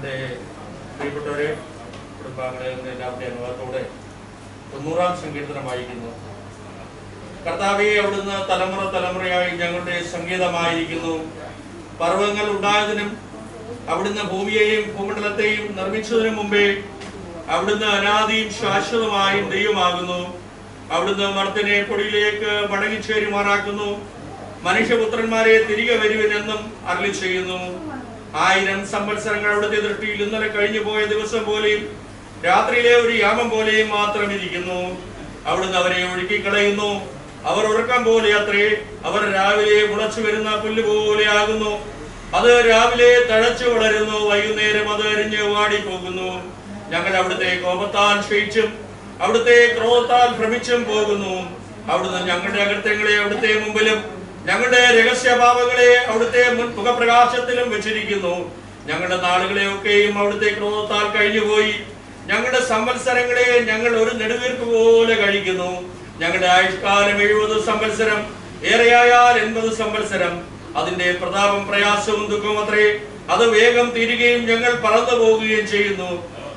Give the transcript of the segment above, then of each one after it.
എൻ്റെ പ്രിയപ്പെട്ടവരെ, കുടുംബാംഗങ്ങളെ എല്ലാവരുടെ അനുഭവത്തോടെ 90-ാം സങ്കീർത്തനം വായിക്കുന്നു. കർത്താവേ, അവിടുന്ന് തലമുറ തലമുറയായി ഞങ്ങളുടെ സംഗീതമായിരിക്കുന്നു. പർവ്വതങ്ങൾ ഉണ്ടായതിനും അവിടുന്ന് ഭൂമിയെയും ഭൂമണ്ഡലത്തെയും നിർമ്മിച്ചതിനു മുമ്പേ അവിടുന്ന് അനാദിയും ശാശ്വതമായും ദൈവമാകുന്നു. അവിടുന്ന് മർത്യനെ പൊടിയിലേക്ക് മടങ്ങിച്ചേരുമാറാക്കുന്നു. മനുഷ്യപുത്രന്മാരെ തിരികെ വരുവിനെന്നും അരുളി ചെയ്യുന്നു. 1000 സംവത്സരങ്ങൾ അവിടുത്തെ ദൃഷ്ടിയിൽ ഇന്നലെ കഴിഞ്ഞു പോയ ദിവസം പോലെയും രാത്രിയിലെ ഒരു യാമം പോലെയും മാത്രം ഇരിക്കുന്നു. അവിടുന്ന് അവരെ ഒഴുക്കിക്കളയുന്നു. അവർ ഉറക്കം പോലെ അത്രേ. അവർ രാവിലെ മുളച്ചു വരുന്ന പുല്ല് പോലെ ആകുന്നു. അത് രാവിലെ തഴച്ചു വളരുന്നു, വൈകുന്നേരം അത് അരിഞ്ഞ് വാടിപ്പോകുന്നു. ഞങ്ങൾ അവിടുത്തെ കോപത്താൽ ക്ഷയിച്ചും അവിടുത്തെ ക്രോധത്താൽ ഭ്രമിച്ചും പോകുന്നു. അവിടുന്ന് ഞങ്ങളുടെ അകൃത്യങ്ങളെ അവിടുത്തെ മുമ്പിലും ഞങ്ങളുടെ രഹസ്യഭാവങ്ങളെ അവിടുത്തെ മുഖപ്രകാശത്തിലും വെച്ചിരിക്കുന്നു. ഞങ്ങളുടെ നാളുകളെ ഒക്കെയും അവിടുത്തെ ക്രോധത്താൽ കഴിഞ്ഞുപോയി. ഞങ്ങളുടെ സംവത്സരങ്ങളെ ഞങ്ങൾ ഒരു നെടുവീർപ്പ് പോലെ കഴിക്കുന്നു. ഞങ്ങളുടെ ആയുഷ്കാലം 70 സംവത്സരം, ഏറെയായാൽ 80 സംവത്സരം. അതിന്റെ പ്രതാപം പ്രയാസവും ദുഃഖവും അത്രേ. അത് വേഗം തീരുകയും ഞങ്ങൾ പറന്നു പോവുകയും ചെയ്യുന്നു.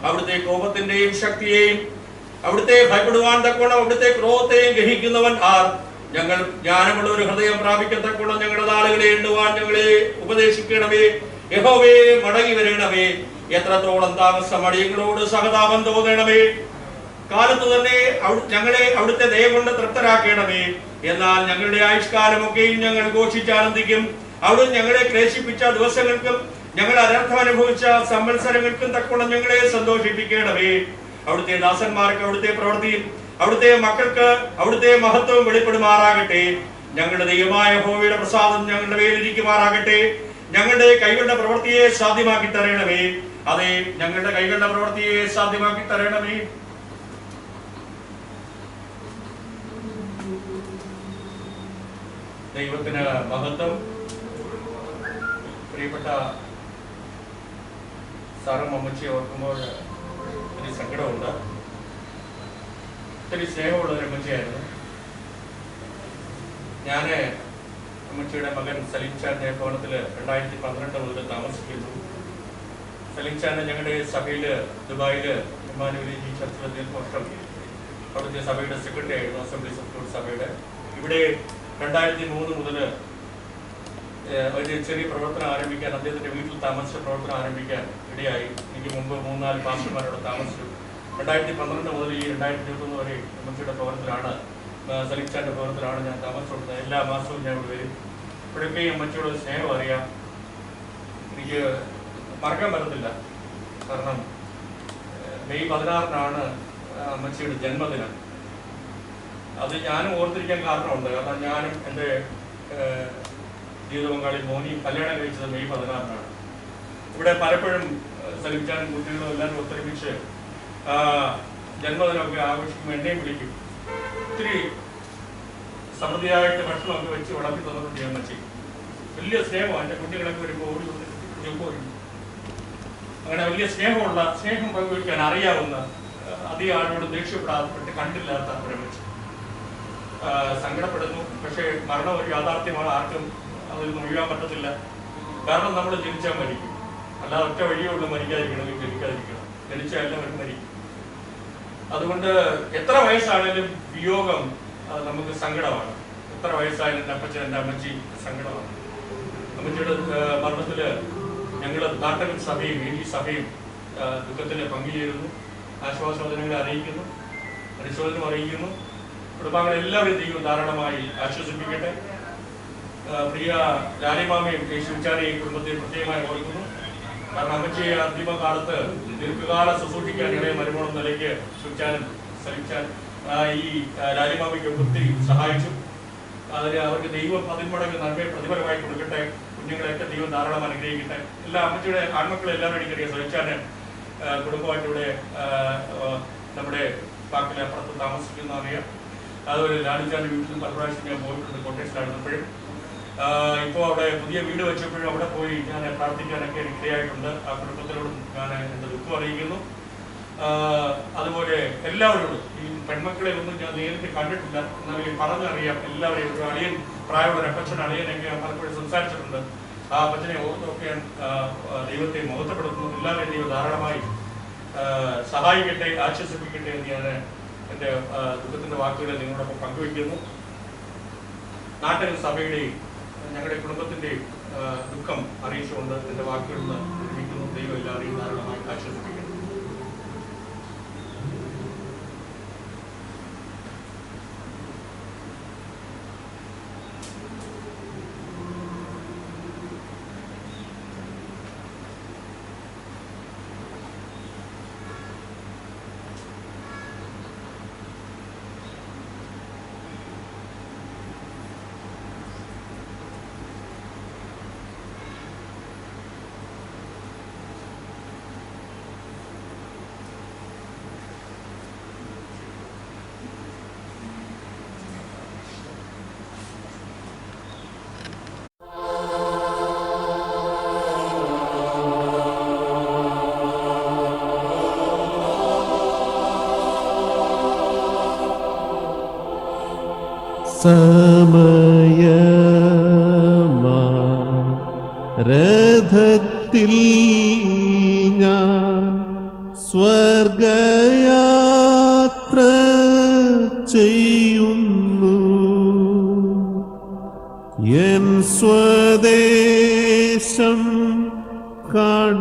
അവിടുത്തെ കോപത്തിന്റെയും ശക്തിയെയും അവിടുത്തെ ഭയപ്പെടുവാൻ തക്കോണം അവിടുത്തെ ക്രോധത്തെയും ഗ്രഹിക്കുന്നവൻ ആർ? ഞങ്ങൾ ജ്ഞാനമുള്ള ഒരു ഹൃദയം പ്രാപിക്കത്തക്കോണം ഞങ്ങളുടെ നാളുകളെ എണ്ണുവാൻ ഞങ്ങളെ ഉപദേശിക്കണമേ. യഹോവേ, മടങ്ങി വരണമേ. എത്രത്തോളം താമസം അടിയങ്ങളോട് സഹതാപം തോന്നണമേ. കാലത്ത് തന്നെ ഞങ്ങളെ അവിടുത്തെ ദയ കൊണ്ട് തൃപ്തരാക്കണമേ. എന്നാൽ ഞങ്ങളുടെ ആയുഷ്കാലമൊക്കെയും ഞങ്ങൾ ഘോഷിച്ചാനന്ദിക്കും. അവിടുന്ന് ഞങ്ങളെ ക്ലേശിപ്പിച്ച ദിവസങ്ങൾക്കും ഞങ്ങൾ അനർത്ഥം അനുഭവിച്ച സംവത്സരങ്ങൾക്കും തക്കോളം ഞങ്ങളെ സന്തോഷിപ്പിക്കണമേ. അവിടുത്തെ ദാസന്മാർക്ക് അവിടുത്തെ പ്രവൃത്തിയും അവിടുത്തെ മക്കൾക്ക് അവിടുത്തെ മഹത്വവും വെളിപ്പെടുമാറാകട്ടെ. ഞങ്ങളുടെ ദൈവമായ യഹോവയുടെ പ്രസാദം ഞങ്ങളുടെ മേലിരിക്കുമാറാകട്ടെ. ഞങ്ങളുടെ കൈകളുടെ പ്രവൃത്തിയെ സാധ്യമാക്കി തരണമേ. അതെ, ഞങ്ങളുടെ കൈകളുടെ പ്രവൃത്തിയെ സാധ്യമാക്കി തരണമേ. ദൈവത്തിന് മഹത്വം. പ്രിയപ്പെട്ട സാറും അമ്മച്ചിയെ ഓർക്കുമ്പോൾ ഒത്തിരി സങ്കടമുണ്ട്. ഒത്തിരി സ്നേഹമുള്ള ഒരു അമ്മച്ചിയായിരുന്നു. ഞാൻ അമ്മച്ചിയുടെ മകൻ സലീം ചാന്റെ ഭവനത്തിൽ 2012 മുതൽ താമസിക്കുന്നു. സലീം ചാൻ ഞങ്ങളുടെ സഭയിൽ ദുബായിൽ ഇമ്മാനുവൽ ചർച്ചിൽ 10 വർഷം അവിടുത്തെ സഭയുടെ സെക്രട്ടറി ആയിരുന്നു, അസംബ്ലീസ് ഓഫ് ഗോഡ് സഭയുടെ. ഇവിടെ 2003 മുതൽ ഒരു ചെറിയ പ്രവർത്തനം ആരംഭിക്കാൻ, അദ്ദേഹത്തിന്റെ വീട്ടിൽ താമസിച്ച പ്രവർത്തനം ആരംഭിക്കാൻ ഇടയായി. എനിക്ക് മുമ്പ് 3-4 പാസ്റ്റർമാരോട് താമസിച്ചു. 2012 മുതൽ ഈ 2021 വരെ അമ്മച്ചിയുടെ ഭവനത്തിലാണ്, സലീം ചാന്റെ ഭവനത്തിലാണ് ഞാൻ താമസിച്ചുകൊടുത്തത്. എല്ലാ മാസവും ഞാൻ ഇവിടെ വരും. ഇവിടെയൊക്കെ അമ്മച്ചിയുടെ സ്നേഹം അറിയാം. എനിക്ക് മറക്കാൻ പറ്റത്തില്ല. കാരണം മെയ് 16-നാണ് അമ്മച്ചിയുടെ ജന്മദിനം. അത് ഞാനും ഓർത്തിരിക്കാൻ കാരണമുണ്ട്. കാരണം ഞാനും എൻ്റെ ജീവിത പങ്കാളി മോനിയും കല്യാണം കഴിച്ചത് മെയ് 16-നാണ്. ഇവിടെ പലപ്പോഴും സലീം ചാനും കുട്ടികളും എല്ലാവരും ഒത്തൊരുമിച്ച് ജന്മദിനമൊക്കെ ആഘോഷിക്കുമ്പോൾ എന്നെയും വിളിക്കും. ഒത്തിരി സമൃദ്ധിയായിട്ട് ഭക്ഷണമൊക്കെ വെച്ച് വിളമ്പി തന്നിട്ടുണ്ട് അമ്മച്ചി. വലിയ സ്നേഹമാണ്. എൻ്റെ കുട്ടികളൊക്കെ വരുമ്പോൾ ഓടി വന്നിട്ട് അങ്ങനെ വലിയ സ്നേഹം പങ്കുവയ്ക്കാൻ അറിയാവുന്ന, അധികം ആളോട് ദേഷ്യപ്പെടാതെ കണ്ടില്ലാത്ത ഒരമ്മച്ചി. സങ്കടപ്പെടുന്നു. പക്ഷേ മരണം ഒരു യാഥാർത്ഥ്യമാണ്. ആർക്കും അതിൽ നിന്ന് ഒഴിയാൻ പറ്റത്തില്ല. കാരണം നമ്മൾ ജനിച്ചാൽ മരിക്കും. അല്ലാതെ ഒറ്റ വഴിയേ ഉള്ളൂ മരിക്കാതിരിക്കണമെങ്കിൽ ജനിക്കാതിരിക്കണം. ജനിച്ചാൽ എല്ലാവരും മരിക്കും. അതുകൊണ്ട് എത്ര വയസ്സാണെങ്കിലും വിയോഗം നമുക്ക് സങ്കടമാണ്. എത്ര വയസ്സായാലും എൻ്റെ അപ്പച്ചൻ എൻ്റെ അമ്മച്ചി സങ്കടമാണ്. അമ്മച്ചിയുടെ മരണത്തിൽ ഞങ്ങൾ നാട്ടകൻ സഭയും ഈ സഭയും ദുഃഖത്തിൽ പങ്കുചേരുന്നു. ആശ്വാസവചനങ്ങളെ അറിയിക്കുന്നു, അനുശോചനം അറിയിക്കുന്നു. കുടുംബാംഗങ്ങൾ എല്ലാവരും ദൈവം ധാരാളമായി ആശ്വസിപ്പിക്കട്ടെ. പ്രിയ ലാലിമാമയും ശിവചാനെയും കുടുംബത്തെ പ്രത്യേകമായി ഓർക്കുന്നു. കാരണം അമ്മച്ചിയെ അന്തിമകാലത്ത് ദീർഘകാല ശുശ്രൂഷിക്കാൻ ഇടയെ മരുമോൾ നിലയ്ക്ക് ശിവചാനും സലീം ചാൻ ഈ ലാലിമാമയ്ക്ക് ഒത്തിരി സഹായിച്ചു. അതിന് അവർക്ക് ദൈവം 10 മടങ്ങ് നന്മയെ പ്രതിഫലമായി കൊടുക്കട്ടെ. കുഞ്ഞുങ്ങളെയൊക്കെ ദൈവം ധാരാളം അനുഗ്രഹിക്കട്ടെ. എല്ലാ അമ്മച്ചിയുടെ ആൺമക്കളെ എല്ലാവരും എനിക്കറിയാം. സലീം ചാന് കുടുംബമായിട്ട് ഇവിടെ നമ്മുടെ പാക്കിലെ അപ്പുറത്ത് താമസിക്കുന്ന അറിയാം. അതുപോലെ ലാലിച്ചാൻ്റെ വീട്ടിൽ പല പ്രാവശ്യം ഞാൻ പോയിട്ടുണ്ട്. കോട്ടേഴ്സിലായിരുന്നപ്പോഴും ഇപ്പോൾ അവിടെ പുതിയ വീട് വെച്ചപ്പോഴും അവിടെ പോയി ഞാൻ പ്രാർത്ഥിക്കാനൊക്കെ എനിക്കിടയായിട്ടുണ്ട്. ആ കുടുംബത്തിനോടും ഞാൻ എൻ്റെ ദുഃഖം അറിയിക്കുന്നു. അതുപോലെ എല്ലാവരോടും, ഈ പെൺമക്കളെ ഒന്നും ഞാൻ നേരിട്ട് കണ്ടിട്ടില്ല, എന്നാലും പറഞ്ഞറിയാം എല്ലാവരെയും. അളിയൻ പ്രായമുള്ള അപ്പച്ചൻ അളിയനൊക്കെ പലപ്പോഴും സംസാരിച്ചിട്ടുണ്ട്. ആ അപ്പച്ചനെ ഓർത്തൊക്കെ ദൈവത്തെ മഹത്വപ്പെടുത്തുന്നു. എല്ലാവരെയും ദൈവം ധാരാളമായി സഹായിക്കട്ടെ, ആശ്വസിപ്പിക്കട്ടെ എന്ന് ഞാൻ എൻ്റെ ദുഃഖത്തിൻ്റെ വാക്കുകളെ നിങ്ങളോടൊപ്പം പങ്കുവയ്ക്കുന്നു. നാട്ടിൽ സഭയുടെയും ഞങ്ങളുടെ കുടുംബത്തിൻ്റെയും ദുഃഖം അറിയിച്ചുകൊണ്ട് എൻ്റെ വാക്കുകളിൽ നിന്ന് നിർമ്മിക്കുന്നു. ദൈവം എല്ലാവരെയും ധാരാളമായി ആശ്വസിപ്പിക്കട്ടെ. രഥത്തിൽ ഞാൻ സ്വർഗയാത്ര ചെയ്യുന്നു. എൻ സ്വദേശം കാൺമതിന്നു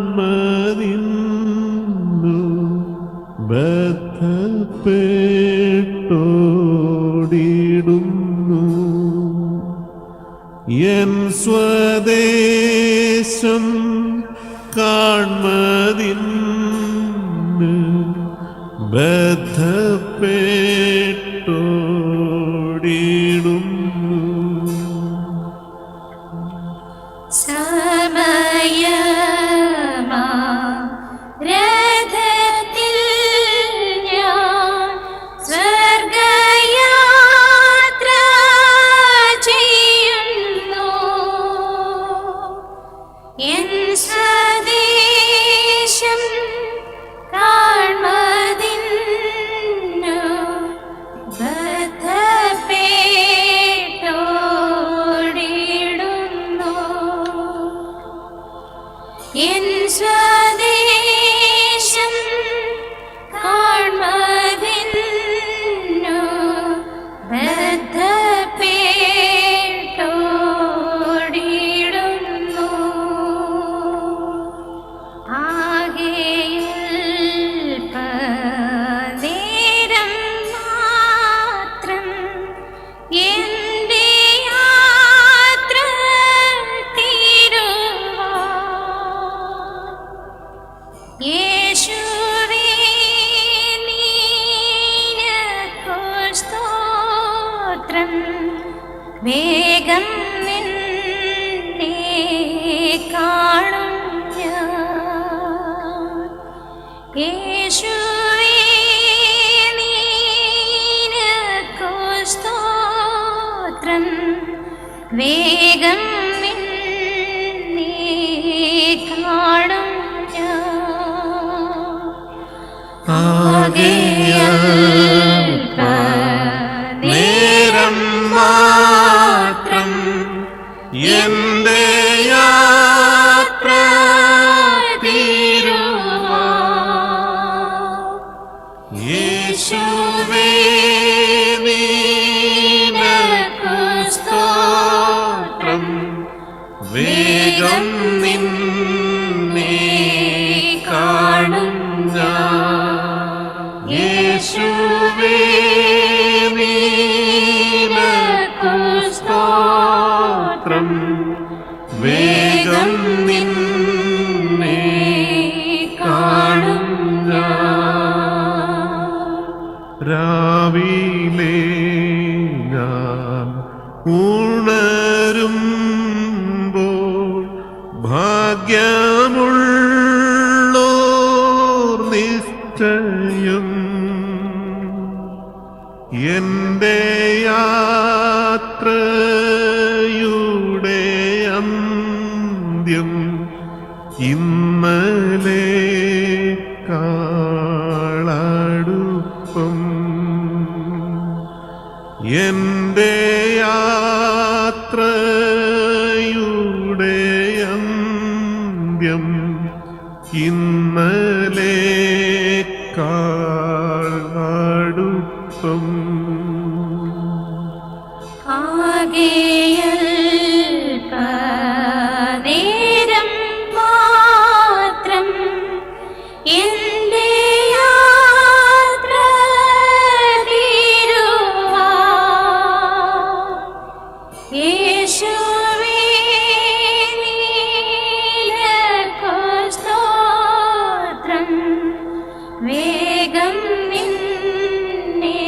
ബദ്ധപ്പെട്ടോടിടുന്നു. എൻ സ്വദേശം കാൺമതിന്ന് ബദ്ധപ്പെട്ടോടിടുന്നു. രഥത്തിൽ ഞാൻ വേഗം നിന്നെ കാണും ഞാൻ. യേശുവേ നിനക്കു സ്തോത്രം. വേഗം നിന്നെ കാണും ഞാൻ. നേരം മാത്രം എന്റെ യാത്ര തീരുവാൻ യേശുവേ നിനക്കു സ്തോത്രം. വേഗം നിന്നെ കാണും ഞാൻ. യേശുവേ നിനക്കു സ്തോത്രം. വേഗം നിന്നെ കാണും ഞാൻ. രാവിലെ ഞാൻ ഉണരുമ്പോൾ ഭാഗ്യമുള്ളോർ നിശ്ചയം എന്റെ യാത്രയുടെ അന്ത്യം ഇന്നലെ കാളടുപ്പം. എന്റെ യാത്രയുടെ അന്ത്യം ഇന്നലേക്കാൾ അടുപ്പം. ആകെയൽപനേരം മാത്രം എന്റെ യാത്ര തീരുവാൻ യേശുവേ നിനക്കു സ്തോത്രം. വേഗം നിന്നെ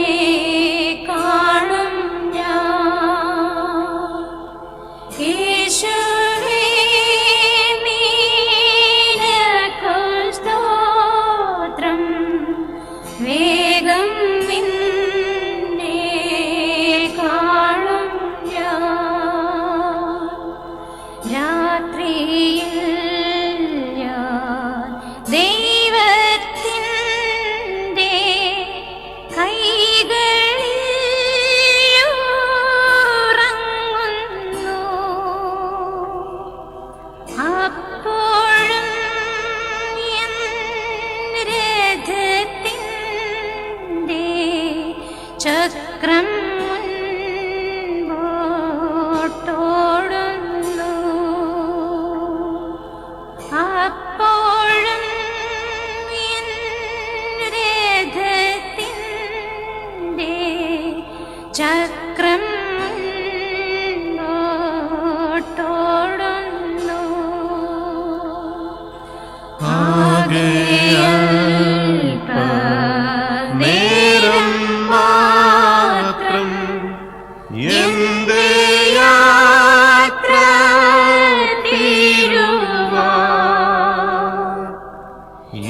കാണും ഞാൻ. യേശുവേ നിനക്കു സ്തോത്രം. വേഗം നിന്നെ കാണും ഞാൻ. രാത്രിയിൽ ഞാൻ ദൈവത്തിൻ്റെ കൈകളിൽ ഉറങ്ങുന്നു. അപ്പോഴും എൻ രഥത്തിൻ്റെ ചക്രം മുൻപോട്ടോടുന്നു. അപ്പോഴും എൻ രഥത്തിൻ്റെ ചക്രം മുൻപോട്ടോടുന്നു. നേരം മാത്രം എന്റെ യാത്ര തീരുവാൻ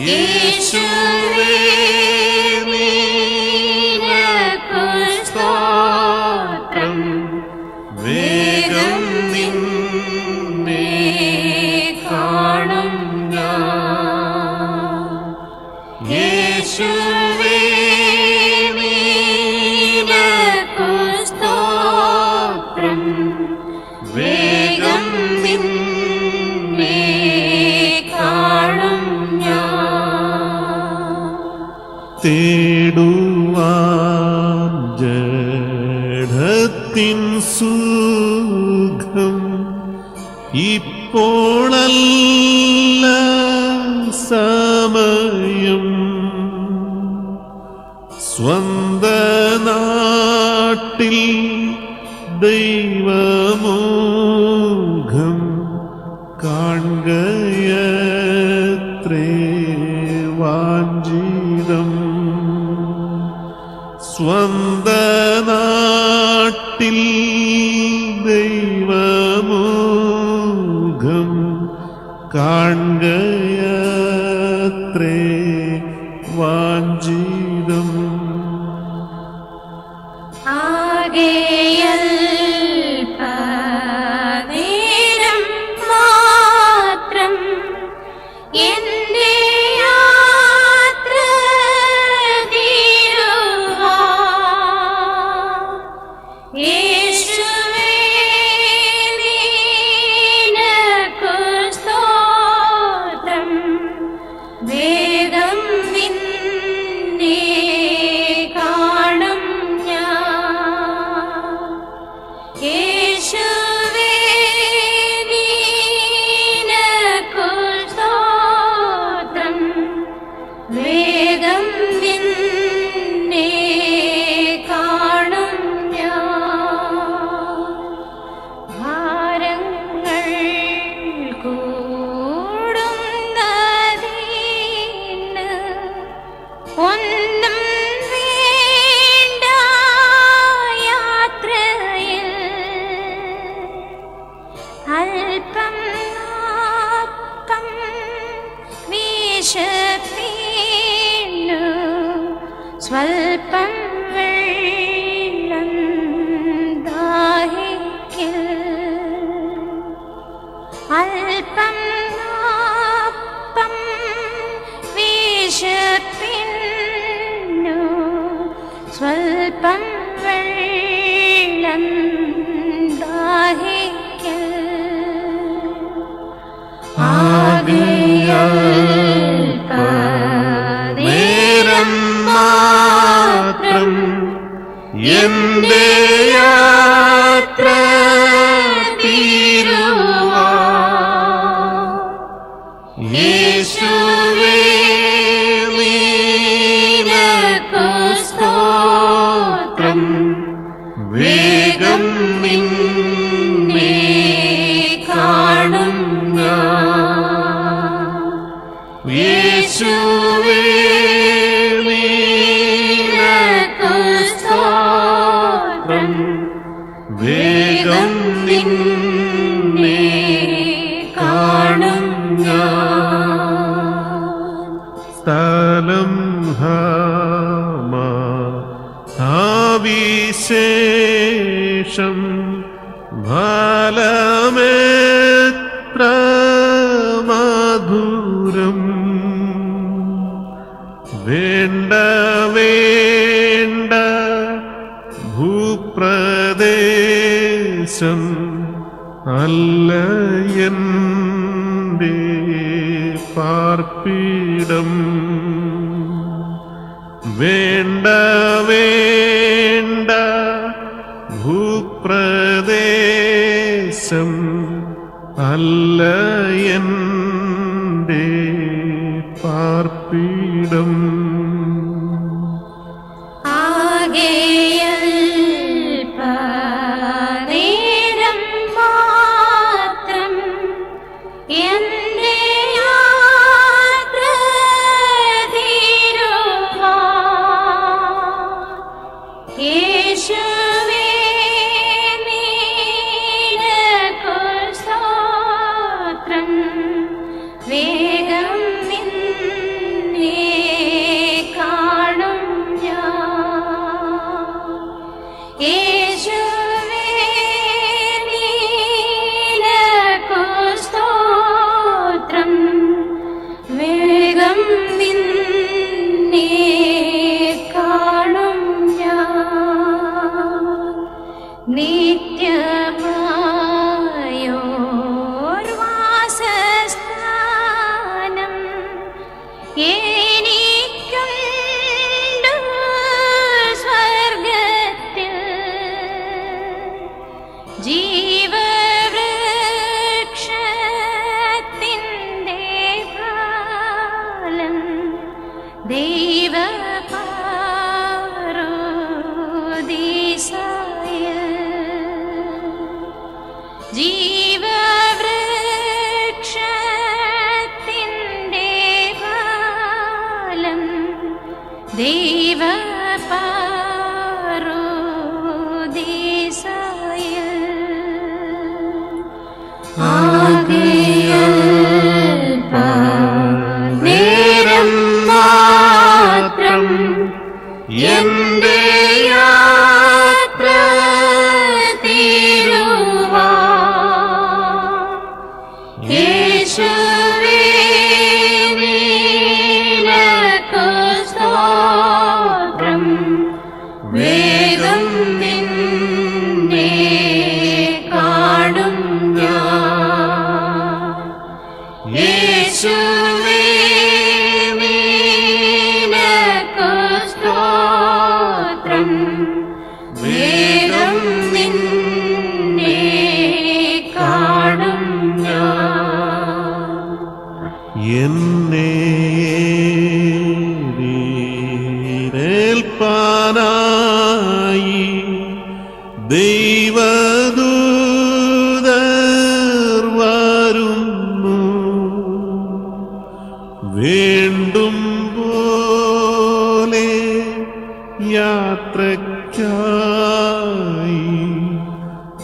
യേശുവേ നിനക്കു സ്തോത്രം. വേഗം നിന്നെ കാണും ഞാൻ. യേശുവേ നിനക്കു സ്തോത്രം. വേഗം നിന്നെ കാണും ഞാൻ. തേടുവാൻ ജഡത്തിൻ സുഖം ഇപ്പോഴല്ല സമയം. സ്വന്ത നാട്ടിൽ ദൈവമുഖം കാൺകയത്രേ വാഞ്ചിതം. സ്വന്ത നാട്ടിൽ ദൈവമുഖം കാൺകയത്രേ വാഞ്ചിതം. ആകെയൽപനേരം മാത്രം എന്റെ യാത്ര തീരുവാൻ യേശുവേ നിനക്കു സ്തോത്രം. വേഗം നിന്നെ കാണും ഞാൻ. യേശുവേ നിനക്കു സ്തോത്രം. വേഗം നിന്നെ കാണും ഞാൻ. ഭാരങ്ങൾ കൂടുന്നതിന് ഒന്നും വേണ്ട യാത്രയിൽ. അല്പം അപ്പം വിശപ്പിനു സ്വൽപ്പം വെള്ളം ദാഹിക്കൽ. അല്പം അപ്പം വിശപ്പിനു സ്വൽപ്പം വെള്ളം ദാഹിക്കൽ. ആകെ എന്റെ യാത്ര യേശുവേ നിനക്കു സ്തോത്രം. വേഗം നിന്നെ കാണും ഞാൻ. യേശുവേ നിനക്കു സ്തോത്രം. വേഗം നിന്നെ കാണും ഞാൻ. സ്ഥലം വിശേഷം ഫലമെത്ര മധുരം. വേണ്ട വേണ്ട ഭൂപ്രദേശം അല്ല എന്റെ പാർപ്പിടം. വേണ്ട വേണ്ട ഭൂപ്രദേശം അല്ല എന്റെ പാർപ്പിടം. നേരം മാത്രം എന്റെ യാത്ര തീരുവാൻ യേശുവേ നിനക്കു സ്തോത്രം. വേഗം നിന്നെ കാണും ഞാൻ. യേശുവേ നിനക്കു സ്തോത്രം. വേഗം നിന്നെ കാണും ഞാൻ. നിത്യമായോർവാസസ്ഥാനം എനിക്കുണ്ട് സ്വർഗത്തിൽ. ജീവവൃക്ഷത്തിൻ്റെ ഫലം ദൈവപാരോദീസായ. ജീവവൃക്ഷത്തിൻ്റെ ഫലം ദൈവപാരോദീസായ. നേരം മാത്രം എന്റെ യാത്ര തീരുവാൻ യേശുവേ നിനക്കു സ്തോത്രം. വേഗം നിന്നെ കാണും ഞാൻ. യേശുവേ നിനക്കു സ്തോത്രം. വേഗം നിന്നെ കാണും ഞാൻ. എന്നെ ഏൽപ്പാനായി ദൈവദൂതർ വരുന്നു. വേണ്ടും പോലെ യാത്രയ്ക്കായി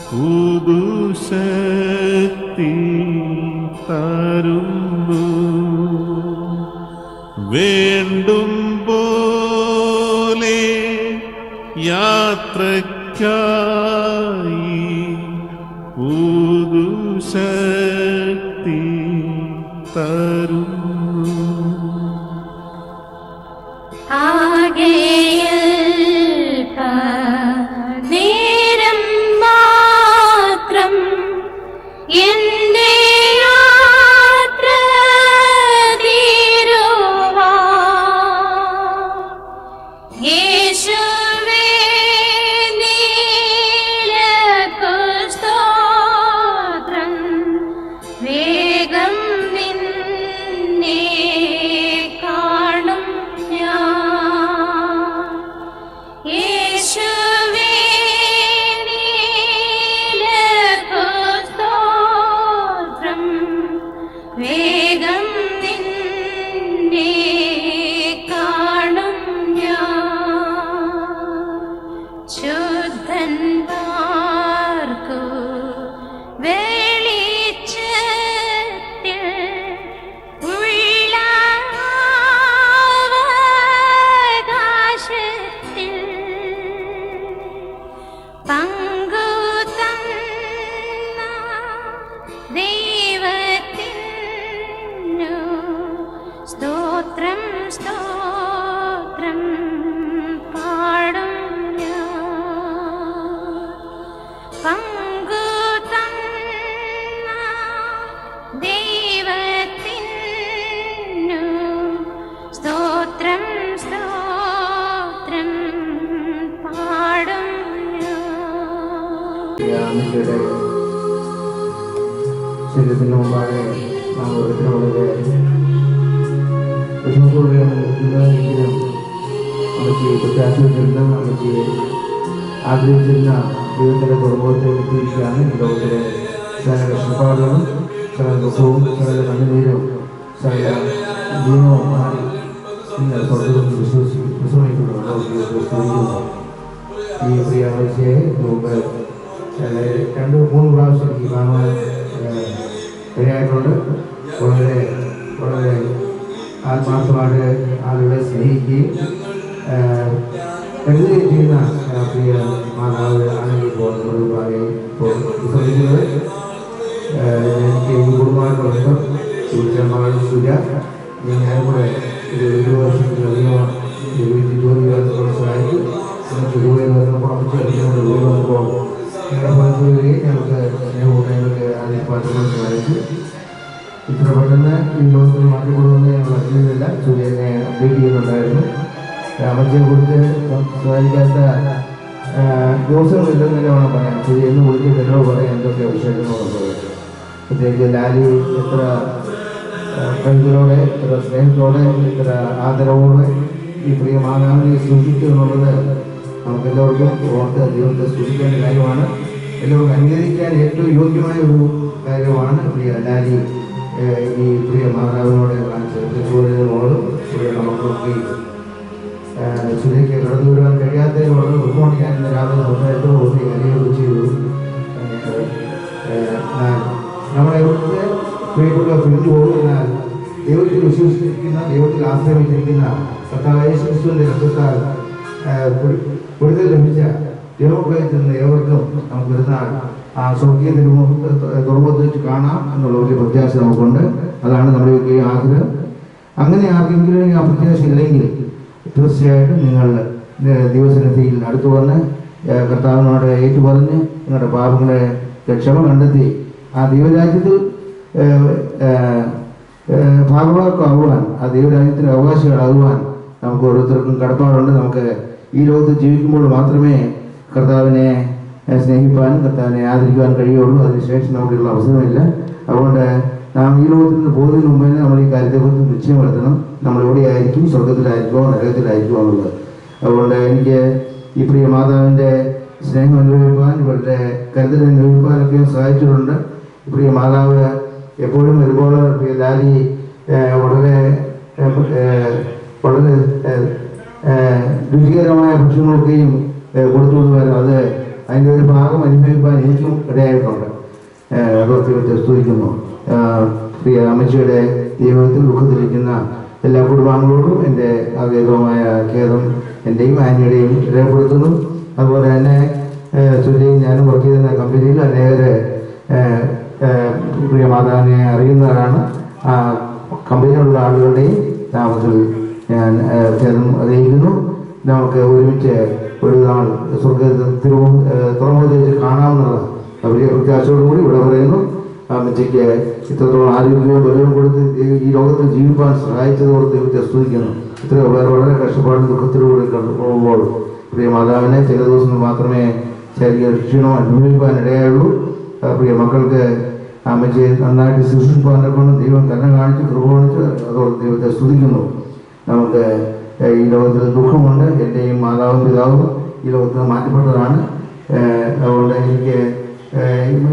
പുതുശക്തി തരുന്നു. വേണ്ടും പോലെ യാത്രയ്ക്കായി പുതുശക്തി തരുന്നു. നേരം മാത്രം എന്റെ യാത്ര തീരുവാൻ യേശുവേ വേഗം നിന്നെ കാണും ഞാൻ. യേശുവേ നിനക്കു സ്തോത്രം. വേഗം നിന്നെ കാണും ഞാൻ. ശുദ്ധന്മാർക്കു വെളിച്ചത്തിൽ ഉള്ള അവകാശത്തിൽ പങ്കു തന്ന ദൈവത്തിനു സ്തോത്രം സ്തോത്രം പാടും ഞാൻ. പങ്കു തന്ന ദൈവത്തിനു സ്തോത്രം സ്തോത്രം പാടും ഞാൻ. ശരീരത്തിന് മുമ്പാകെ നാം ഓരോരുത്തരും വളരെ വിഷമത്തോടെയാണ് നിൽക്കുന്നതെങ്കിലും അമ്മച്ചി പ്രത്യാശിച്ചിരുന്ന അമ്മച്ചി ആഗ്രഹിച്ചിരുന്ന ദൈവത്തിൻ്റെ തുറമുഖത്തെ എത്തിയിരിക്കുകയാണ്. ഈ ലോകത്തിലെ സകല കഷ്ടപ്പാടുകളും സകല ദുഃഖവും സകല കണ്ണുനീരും സകല ജീവനവും മാറി ഇന്ന് സ്വർഗത്തിൽ വിശ്രമിക്കുന്നു. ഈ പ്രിയ അമ്മച്ചിയെ മുമ്പ് 2-3 പ്രാവശ്യം എനിക്ക് കാണുവാൻ ഇടയായിട്ടുണ്ട്. വളരെ വളരെ ആത്മാർത്ഥമായിട്ട് ആളുകളെ സ്നേഹിക്കുകയും കരുതുകയും ചെയ്യുന്ന പ്രിയ മാതാവ് ആണെങ്കിൽ ഇപ്പോൾ ശ്രമിക്കുന്നത്. എനിക്ക് ഈ കുടുംബമായിട്ടുള്ള മകൾ സുജ ഞാനും കൂടെ ഒരു വർഷത്തിലധികം ജോലി സഹായിച്ചു. ജോലി പുറത്ത് ജോലി വന്നപ്പോൾ ഞങ്ങളുടെ ഭാഗത്ത് വരികയും ഞങ്ങൾക്ക് സ്നേഹകൂട്ടങ്ങൾക്ക് അതിൽ പാട്ടുകൾ സഹായിച്ചു. ഇത്ര പെട്ടെന്ന് ഈ ലോകത്തിൽ മാറ്റപ്പെടുമെന്ന് ഞങ്ങൾ അറിയുന്നില്ല. സൂര്യനെ അപ്ഡേറ്റ് ചെയ്യുന്നുണ്ടായിരുന്നു. അമ്മച്ചിയെ കുറിച്ച് സംസാരിക്കാത്ത ദിവസങ്ങളില്ലെന്ന് തന്നെ വേണം പറയാം. സൂര്യ എന്ന് വിളിച്ചിട്ട് എന്നോട് പറയാം എന്തൊക്കെ വിശേഷങ്ങളുള്ളത്. പ്രത്യേകിച്ച് ലാലി എത്ര കരുതലോടെ എത്ര സ്നേഹത്തോടെ എത്ര ആദരവോടെ ഈ പ്രിയ മാതാവിനെ സൂക്ഷിച്ചു എന്നുള്ളത് നമുക്കെല്ലാവർക്കും ഓർത്ത് ദൈവത്തെ സൂക്ഷിക്കേണ്ട കാര്യമാണ്. എല്ലാവർക്കും അംഗീകരിക്കാൻ ഏറ്റവും യോഗ്യമായ ഒരു കാര്യമാണ് പ്രിയ ലാലി ഈ പ്രിയ മാതാവിനോട് കാണിച്ചത്. പ്രിയ നമുക്കൊക്കെ സുരയ്ക്ക് കടന്നു വരുവാൻ കഴിയാത്തതിനോട് റിപ്പോർട്ട് ഞാൻ ഇന്ന് രാവിലെ സംസാരിച്ചത് ഒത്തിരി അനുഭവം ചെയ്തു. നമ്മളെ ഇവിടുത്തെ പ്രിയപ്പെട്ട പിരിഞ്ഞു പോകുന്നതിനാൽ ദൈവത്തിൽ വിശ്വസിച്ചിരിക്കുന്ന ദൈവത്തിൽ ആശ്രമിച്ചിരിക്കുന്ന കർത്താവായ യേശുക്രിസ്തുവിന്റെ രക്തത്താൽ വിടുതൽ ലഭിച്ച ദൈവപ്രയത്തിൽ നിന്ന് ഏവർക്കും നമുക്ക് വരുന്നാൽ ആ സ്വർഗീയ തുറമുഖത്ത് വെച്ച് കാണാം എന്നുള്ള വലിയ പ്രത്യാശ നമുക്കുണ്ട്. അതാണ് നമ്മുടെയൊക്കെ ആഗ്രഹം. അങ്ങനെ ആർക്കെങ്കിലും ആ പ്രത്യാശ ഇല്ലെങ്കിൽ തീർച്ചയായിട്ടും നിങ്ങൾ ദൈവസന്നിധിയിൽ അടുത്തു വന്ന് കർത്താവിനോട് ഏറ്റുപറഞ്ഞ് നിങ്ങളുടെ പാപങ്ങളെ ക്ഷമ കണ്ടെത്തി ആ ദൈവരാജ്യത്തിൽ ഭാഗവാക്കാകുവാൻ ആ ദൈവരാജ്യത്തിൻ്റെ അവകാശികളാകുവാൻ നമുക്ക് ഓരോരുത്തർക്കും കടപ്പാടുണ്ട്. നമുക്ക് ഈ ലോകത്ത് ജീവിക്കുമ്പോൾ മാത്രമേ കർത്താവിനെ സ്നേഹിപ്പാനും കർത്താവിനെ ആദരിക്കുവാൻ കഴിയുള്ളൂ. അതിനുശേഷം നമുക്കുള്ള അവസരമില്ല. അതുകൊണ്ട് നാം ഈ ലോകത്തിൽ നിന്ന് പോകുന്നതിന് മുമ്പേ നമ്മൾ ഈ കാര്യത്തെക്കുറിച്ച് നിശ്ചയം വരുത്തണം. നമ്മൾ എവിടെയായിരിക്കും, സ്വർഗത്തിലായിരിക്കുമോ നരകത്തിലായിരിക്കുമോ എന്നുള്ളത്. അതുകൊണ്ട് എനിക്ക് ഈ പ്രിയ മാതാവിൻ്റെ സ്നേഹം അനുഭവിക്കാൻ ഇവരുടെ കരുതൽ അനുഭവിക്കാനൊക്കെ സഹായിച്ചിട്ടുണ്ട്. പ്രിയ മാതാവ് എപ്പോഴും വരുമ്പോൾ പ്രിയ ലാലി വളരെ വളരെ രുചികരമായ ഭക്ഷണങ്ങളൊക്കെയും കൊടുത്തുകൊണ്ടുവരും. അത് അതിൻ്റെ ഒരു ഭാഗം അനുഭവിക്കാൻ എനിക്കും ഇടയായിട്ടുണ്ട്. അതൊക്കെ സ്തുതിക്കുന്നു. പ്രിയ അമ്മച്ചിയുടെ ജീവിതത്തിൽ ദുഃഖത്തിലിരിക്കുന്ന എല്ലാ കുടുംബാംഗങ്ങളോടും എൻ്റെ ആഗ്രഹമായ ഖേദം എൻ്റെയും ആനിയുടെയും രേഖപ്പെടുത്തുന്നു. അതുപോലെ തന്നെ സുരയും ഞാനും വർക്ക് ചെയ്യുന്ന കമ്പനിയിൽ അനേകരെ പ്രിയ മാതാവിനെ അറിയുന്നവരാണ്. ആ കമ്പനിയിലുള്ള ആളുകളുടെയും നാമത്തിൽ ഞാൻ ഖേദം അറിയിക്കുന്നു. നമുക്ക് ഒരുമിച്ച് ഒരു നാൾ തുറമുഖത്ത് വെച്ച് കാണാവുന്നതാണ്. വലിയ പ്രത്യാശയോടുകൂടി ഇവിടെ പറയുന്നു. അമ്മച്ചയ്ക്ക് ഇത്രത്തോളം ആരോഗ്യവും ബലവും കൊടുത്ത് ഈ ലോകത്തിൽ ജീവിക്കാൻ സഹായിച്ചതോട് ദൈവത്തെ സ്തുതിക്കുന്നു. ഇത്രയോ പേർ വളരെ കഷ്ടപ്പാടും ദുഃഖത്തിലൂടെ കടന്നു പോകുമ്പോൾ പ്രിയ മാതാവിനെ ചില ദിവസങ്ങൾ മാത്രമേ ശരീര ക്ഷീണം അനുഭവിക്കാൻ ഇടയായുള്ളൂ. പ്രിയ മക്കൾക്ക് അമ്മച്ചി നന്നായിട്ട് ശുശ്രൂഷിപ്പാനെ കൊണ്ട് ദൈവം തന്നെ കാണിച്ച് കൃപ കാണിച്ച് അതോടെ ദൈവത്തെ സ്തുതിക്കുന്നു. നമുക്ക് ഈ ലോകത്തിൽ ദുഃഖമുണ്ട്. എൻ്റെയും മാതാവും പിതാവും ഈ ലോകത്ത് മാറ്റപ്പെട്ടതാണ്. അതുകൊണ്ട് എനിക്ക്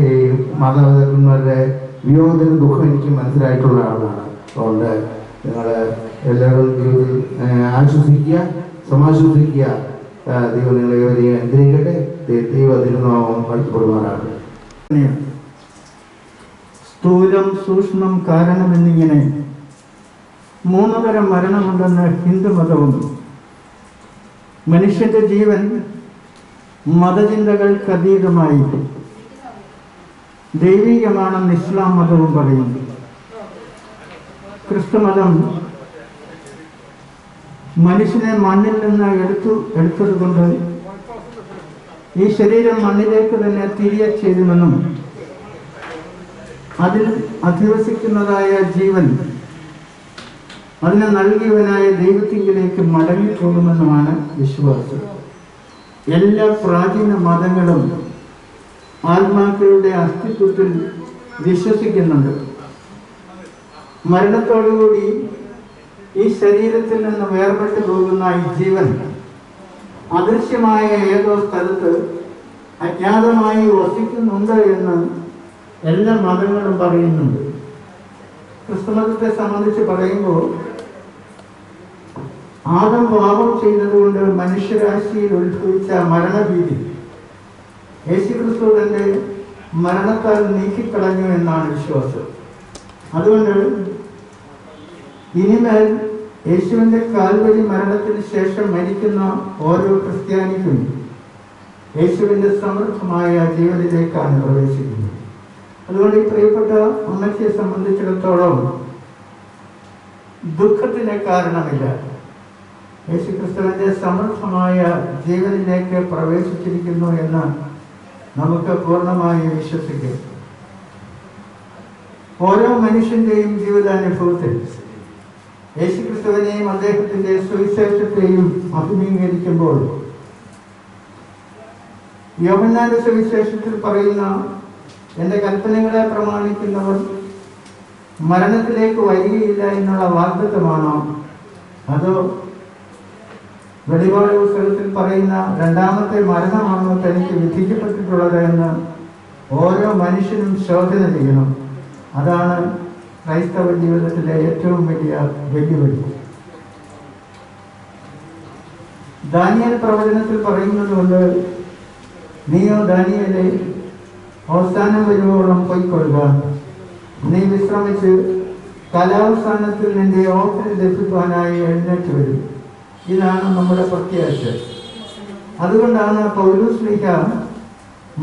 ഈ മാതാപിതാക്കന്മാരുടെ വിയോഗത്തിൻ്റെ ദുഃഖം എനിക്ക് മനസ്സിലായിട്ടുള്ള ആളാണ്. അതുകൊണ്ട് നിങ്ങൾ എല്ലാവരും ജീവിതത്തിൽ ആശ്വസിക്കുക, സമാശ്വസിക്കുക. ദൈവം നിങ്ങളെ ഏവരെയും അനുഗ്രഹിക്കട്ടെ. ദൈവ തിരുനാമം വാഴ്ത്തപ്പെടുമാറാകട്ടെ. സ്ഥൂലം, സൂക്ഷ്മം, കാരണം എന്നിങ്ങനെ 3 തരം മരണമുണ്ടെന്ന് ഹിന്ദുമതവും മനുഷ്യന്റെ ജീവൻ മതചിന്തകൾക്കതീതമായി ദൈവികമാണെന്ന് ഇസ്ലാം മതവും പറയുന്നു. ക്രിസ്തുമതം മനുഷ്യനെ മണ്ണിൽ നിന്ന് എടുത്തതുകൊണ്ട് ഈ ശരീരം മണ്ണിലേക്ക് തന്നെ തിരികെ ചെയ്തുമെന്നും അതിൽ അധിവസിക്കുന്നതായ ജീവൻ അതിനെ നൽകിയവനായ ദൈവത്തിങ്കിലേക്ക് മടങ്ങിപ്പോകുമെന്നുമാണ് വിശ്വാസം. എല്ലാ പ്രാചീന മതങ്ങളും ആത്മാക്കളുടെ അസ്തിത്വത്തിൽ വിശ്വസിക്കുന്നുണ്ട്. മരണത്തോടുകൂടി ഈ ശരീരത്തിൽ നിന്ന് വേർപെട്ടു പോകുന്ന ഈ ജീവൻ അദൃശ്യമായ ഏതോ സ്ഥലത്ത് അജ്ഞാതമായി വസിക്കുന്നുണ്ട് എന്ന് എല്ലാ മതങ്ങളും പറയുന്നുണ്ട്. ക്രിസ്തുമതത്തെ സംബന്ധിച്ച് പറയുമ്പോൾ ആദം പാപം ചെയ്തതുകൊണ്ട് മനുഷ്യരാശിയിൽ ഉത്ഭവിച്ച മരണഭീതി യേശുക്രിസ്തു തന്റെ മരണത്താൽ നീക്കിക്കളഞ്ഞു എന്നാണ് വിശ്വാസം. അതുകൊണ്ട് ഇനിമേൽ യേശുവിൻ്റെ കാൽവരി മരണത്തിന് ശേഷം മരിക്കുന്ന ഓരോ ക്രിസ്ത്യാനിക്കും യേശുവിൻ്റെ സമൃദ്ധമായ ജീവനിലേക്കാണ് പ്രവേശിക്കുന്നത്. അതുകൊണ്ട് ഈ പ്രിയപ്പെട്ട അമ്മച്ചിയെ സംബന്ധിച്ചിടത്തോളം ദുഃഖത്തിന് കാരണമില്ല. യേശുക്രിസ്തുവിൻ്റെ സമൃദ്ധമായ ജീവനിലേക്ക് പ്രവേശിച്ചിരിക്കുന്നു എന്ന് നമുക്ക് പൂർണ്ണമായി വിശ്വസിക്കാം. ഓരോ മനുഷ്യന്റെയും ജീവിതാനുഭവത്തിൽ യേശുക്രിസ്തുവിനെയും അദ്ദേഹത്തിന്റെ സുവിശേഷത്തെയും അഭിമുഖീകരിക്കുമ്പോൾ യോഹന്നാന്റെ സുവിശേഷത്തിൽ പറയുന്ന എൻ്റെ കൽപ്പനകളെ പ്രമാണിക്കുന്നവർ മരണത്തിലേക്ക് വരികയില്ല എന്നുള്ള വാഗ്ദത്തമാണോ, അതോ വെളിപാട് പുസ്തകത്തിൽ പറയുന്ന 2ാമത്തെ മരണമാണോ തനിക്ക് വിധിക്കപ്പെട്ടിട്ടുള്ളത് എന്ന് ഓരോ മനുഷ്യനും ശോധന ചെയ്യണം. അതാണ് ക്രൈസ്തവ ജീവിതത്തിലെ ഏറ്റവും വലിയ വെല്ലുവിളി. ദാനിയേൽ പ്രവചനത്തിൽ പറയുന്നതുകൊണ്ട് നീയോ ദാനിയേലേ അവസാനം വരുവോളം പോയിക്കൊള്ളുക, നീ വിശ്രമിച്ച് കാലാവസാനത്തിൽ നിന്റെ ഓഫർ ലഭിക്കാനായി എഴുന്നേറ്റ് വരും. ഇതാണ് നമ്മുടെ പ്രത്യാശ. അതുകൊണ്ടാണ് പൗലോസ് ശ്ലീഹ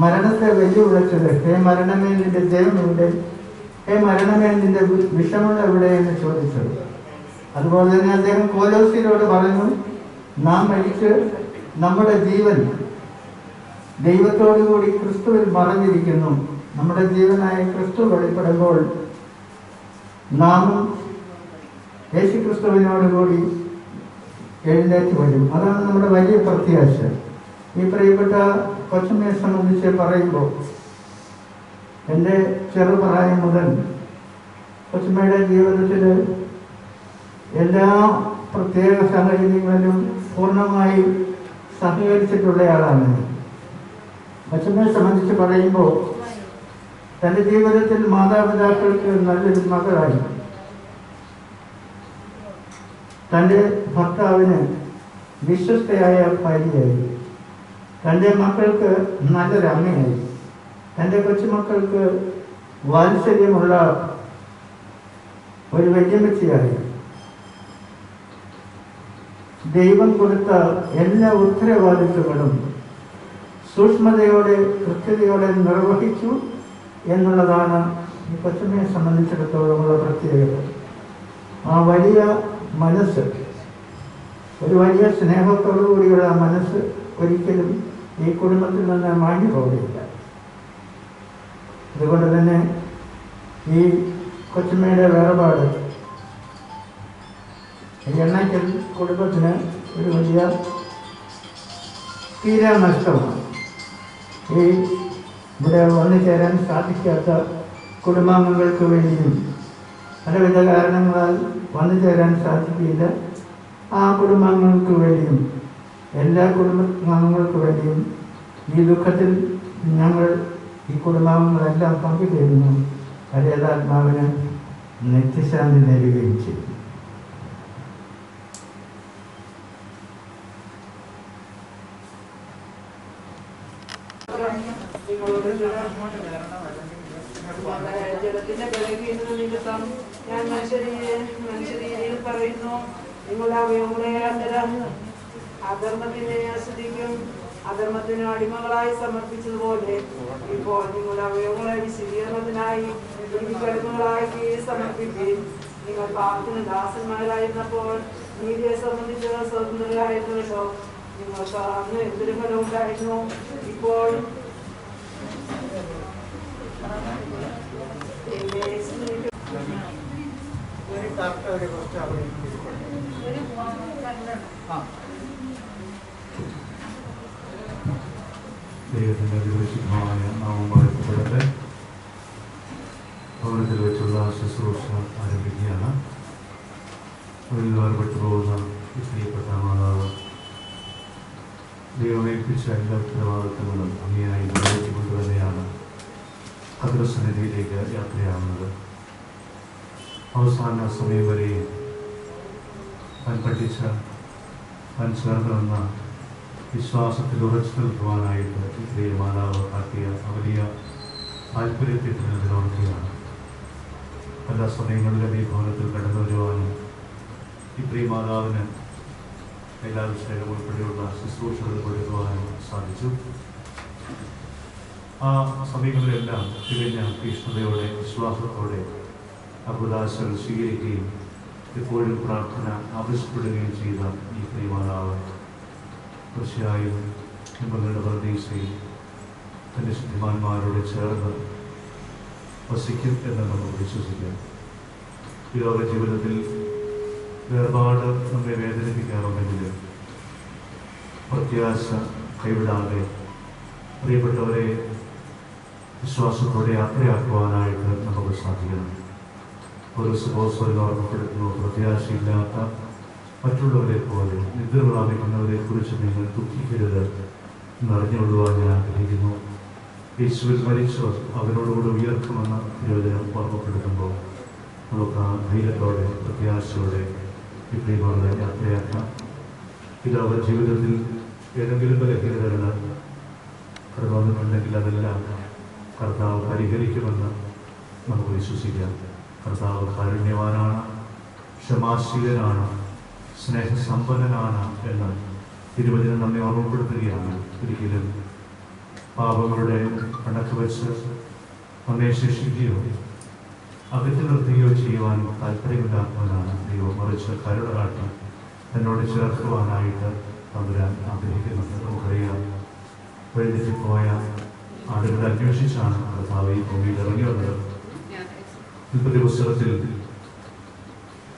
മരണത്തെ വെല്ലുവിളിച്ചത്. ഹേ മരണമേ, നിന്റെ ജയം എവിടെ? ഹേ മരണമേ, നിന്റെ വിഷമം എവിടെ എന്ന് ചോദിച്ചത്. അതുപോലെ തന്നെ അദ്ദേഹം കൊലോസ്യരോട് പറഞ്ഞു, നാം മരിച്ച് നമ്മുടെ ജീവൻ ദൈവത്തോടുകൂടി ക്രിസ്തുവിൽ മറഞ്ഞിരിക്കുന്നു. നമ്മുടെ ജീവനായ ക്രിസ്തു വെളിപ്പെടുമ്പോൾ നാമും യേശുക്രിസ്തുവിനോടുകൂടി എഴുന്നേറ്റ് വരും. അതാണ് നമ്മുടെ വലിയ പ്രത്യാശ. ഈ പ്രിയപ്പെട്ട കൊച്ചമ്മയെ സംബന്ധിച്ച് പറയുമ്പോൾ എൻ്റെ ചെറുപ്രായം മുതൽ കൊച്ചമ്മയുടെ ജീവിതത്തിൽ എല്ലാ പ്രത്യേക സാഹചര്യങ്ങളിലും പൂർണ്ണമായി സഹകരിച്ചിട്ടുള്ളയാളാണ്. കൊച്ചമ്മയെ സംബന്ധിച്ച് പറയുമ്പോൾ തൻ്റെ ജീവിതത്തിൽ മാതാപിതാക്കൾക്ക് നല്ലൊരു മകളായി, തൻ്റെ ഭർത്താവിന് വിശ്വസ്തയായ ഭാര്യയായി, തൻ്റെ മക്കൾക്ക് നല്ലൊരു അമ്മയായി, തൻ്റെ കൊച്ചുമക്കൾക്ക് വാത്സല്യമുള്ള ഒരു വല്യമ്മച്ചിയായി, ദൈവം കൊടുത്ത എല്ലാ ഉത്തരവാദിത്വങ്ങളും സൂക്ഷ്മതയോടെ കൃത്യതയോടെ നിർവഹിച്ചു എന്നുള്ളതാണ് ഈ കൊച്ചമ്മയെ സംബന്ധിച്ചിടത്തോളമുള്ള പ്രത്യേകത. ആ വലിയ മനസ്സ്, ഒരു വലിയ സ്നേഹത്തോടു കൂടിയുള്ള മനസ്സ് ഒരിക്കലും ഈ കുടുംബത്തിൽ നിന്ന് മാഞ്ഞു പോവുകയില്ല. അതുകൊണ്ട് തന്നെ ഈ കൊച്ചമ്മയുടെ വേർപാട് എണ്ണയ്ക്കൽ കുടുംബത്തിന് ഒരു വലിയ തീരാ നഷ്ടമാണ്. ഈ ഇവിടെ വന്നു ചേരാൻ സാധിക്കാത്ത കുടുംബാംഗങ്ങൾക്ക് വേണ്ടിയും പലവിധ കാരണങ്ങളാൽ വന്നു ചേരാൻ സാധിക്കില്ല. ആ കുടുംബാംഗങ്ങൾക്ക് വേണ്ടിയും എല്ലാ കുടുംബാംഗങ്ങൾക്ക് വേണ്ടിയും ഈ ദുഃഖത്തിൽ ഞങ്ങൾ ഈ കുടുംബാംഗങ്ങളെല്ലാം പങ്കുചേരുന്നു. പരേതാത്മാവിന് നിത്യശാന്തി നേടുകയും ചെയ്യും. ജലത്തിന്റെ ബലഹീനത നിമിത്തം ഞാൻ മനുഷ്യരീതിയിൽ പറയുന്നു, നിങ്ങളുടെ അവയവങ്ങളെ അധർമ്മത്തിനെ ആസ്വദിക്കും. അധർമ്മത്തിന് അടിമകളായി സമർപ്പിച്ചതുപോലെ ഇപ്പോൾ നിങ്ങളുടെ അവയവങ്ങളെ വിശദീകരണത്തിനായി അടിമകളാക്കി സമർപ്പിക്കുകയും നിങ്ങൾ പാപത്തിന് ദാസന്മാരായിരുന്നപ്പോൾ നീതിയെ സംബന്ധിച്ച് സ്വതന്ത്രരായിരുന്നല്ലോ. നിങ്ങൾക്ക് അന്ന് എന്തൊരു ഫലം ഉണ്ടായിരുന്നു. ഇപ്പോൾ ദൈവത്തിൻ്റെ വിശുദ്ധമായ നാമം വാഴ്ത്തപ്പെടട്ടെ. ഭവനത്തിൽ വെച്ചുള്ള ശുശ്രൂഷ ആരംഭിക്കുകയാണ്. ഒരു വേർപെട്ടു പോകുന്ന പ്രിയപ്പെട്ട മാതാവ് ദൈവമേൽപ്പിച്ച എല്ലാ ഉത്തരവാദിത്തങ്ങളും ഭംഗിയായി നിർവഹിച്ചുകൊണ്ട് തന്നെയാണ് ഭദ്രസന്നിധിയിലേക്ക് യാത്രയാവുന്നത്. അവസാന സമയം വരെയും താൻ പഠിച്ച താൻ ചേർന്ന് വന്ന വിശ്വാസത്തിൽ ഉറച്ചു നിൽക്കുവാനായിട്ട് ഈ പ്രിയ മാതാവ് കാട്ടിയ വലിയ താല്പര്യത്തെ നിലനിർത്തുകയാണ്. പല സമയങ്ങളിലും ഈ ഭവനത്തിൽ കടന്നു വരുവാനും ഈ പ്രിയ മാതാവിന് എല്ലാ വിഷയവും ഉൾപ്പെടെയുള്ള ശുശ്രൂഷകൾ കൊടുക്കുവാനും സാധിച്ചു. ആ സമയങ്ങളിലെല്ലാം തികഞ്ഞ തീഷ്ണതയോടെ വിശ്വാസത്തോടെ അബുദാശകൾ സ്വീകരിക്കുകയും എപ്പോഴും പ്രാർത്ഥന ആവശ്യപ്പെടുകയും ചെയ്ത ഈ പ്രിയ മാതാവ് തീർച്ചയായും നിങ്ങളുടെ പ്രതീക്ഷയിൽ തൻ്റെ ശുദ്ധിമാന്മാരോട് ചേർന്ന് വസിക്കും എന്ന് നമുക്ക് വിശ്വസിക്കാം. ഈ ലോക ജീവിതത്തിൽ വേർപാട് നമ്മെ വേദനിപ്പിക്കാറുണ്ടെങ്കിലും പ്രത്യാശ കൈവിടാതെ പ്രിയപ്പെട്ടവരെ വിശ്വാസത്തോടെ യാത്രയാക്കുവാനായിട്ട് നമുക്ക് സാധിക്കണം. ഒരു സുബോധം ഓർമ്മപ്പെടുത്തുന്നു, പ്രത്യാശയില്ലാത്ത മറ്റുള്ളവരെ പോലെ നിദ്ര പ്രാപിക്കുന്നവരെ കുറിച്ച് നിങ്ങൾ ദുഃഖിക്കരുത് എന്നറിഞ്ഞുകൊള്ളുവാൻ ഞാൻ ആഗ്രഹിക്കുന്നു. യേശുവിൽ മരിച്ചവർ അവരോടുകൂടി ഉയർത്തുമെന്ന തിരുവചനം ഓർമ്മപ്പെടുത്തുമ്പോൾ നമുക്ക് ആ ധൈര്യത്തോടെ പ്രത്യാശയോടെ ഈ പ്രിയമുള്ള യാത്രയാക്കാം. ഇതവർ ജീവിതത്തിൽ ഏതെങ്കിലും ബലഹീനതകൾ കടന്നു വന്നിട്ടുണ്ടെങ്കിൽ അതെല്ലാം കർത്താവ് പരിഹരിക്കുമെന്ന് നമുക്ക് വിശ്വസിക്കാം. കർത്താവ് കാരുണ്യവാനാണ്, ക്ഷമാശീലനാണ്, സ്നേഹസമ്പന്നനാണ് എന്ന് തിരുവചനം നമ്മെ ഓർമ്മപ്പെടുത്തുകയാണ്. ഒരിക്കലും പാപങ്ങളുടെ കണക്ക് വെച്ച് നമ്മെ ശിക്ഷിക്കുകയോ അകറ്റി നിർത്തുകയോ ചെയ്യുവാൻ താല്പര്യമില്ലാത്തവനാണ് ദൈവം. മറിച്ച് കരുണ കാട്ടി എന്നോട് ചേർക്കുവാനായിട്ട് തമ്പുരാൻ ആഗ്രഹിക്കുന്നുണ്ട്. നമുക്കറിയാം, വഴിതെറ്റിപ്പോയ ആളുകളെ അന്വേഷിച്ചാണ് കർത്താവ് ഈ ഭൂമിയിൽ ഇറങ്ങി വന്നത്. ഉൽപ്പത്തി പുസ്തകത്തിൽ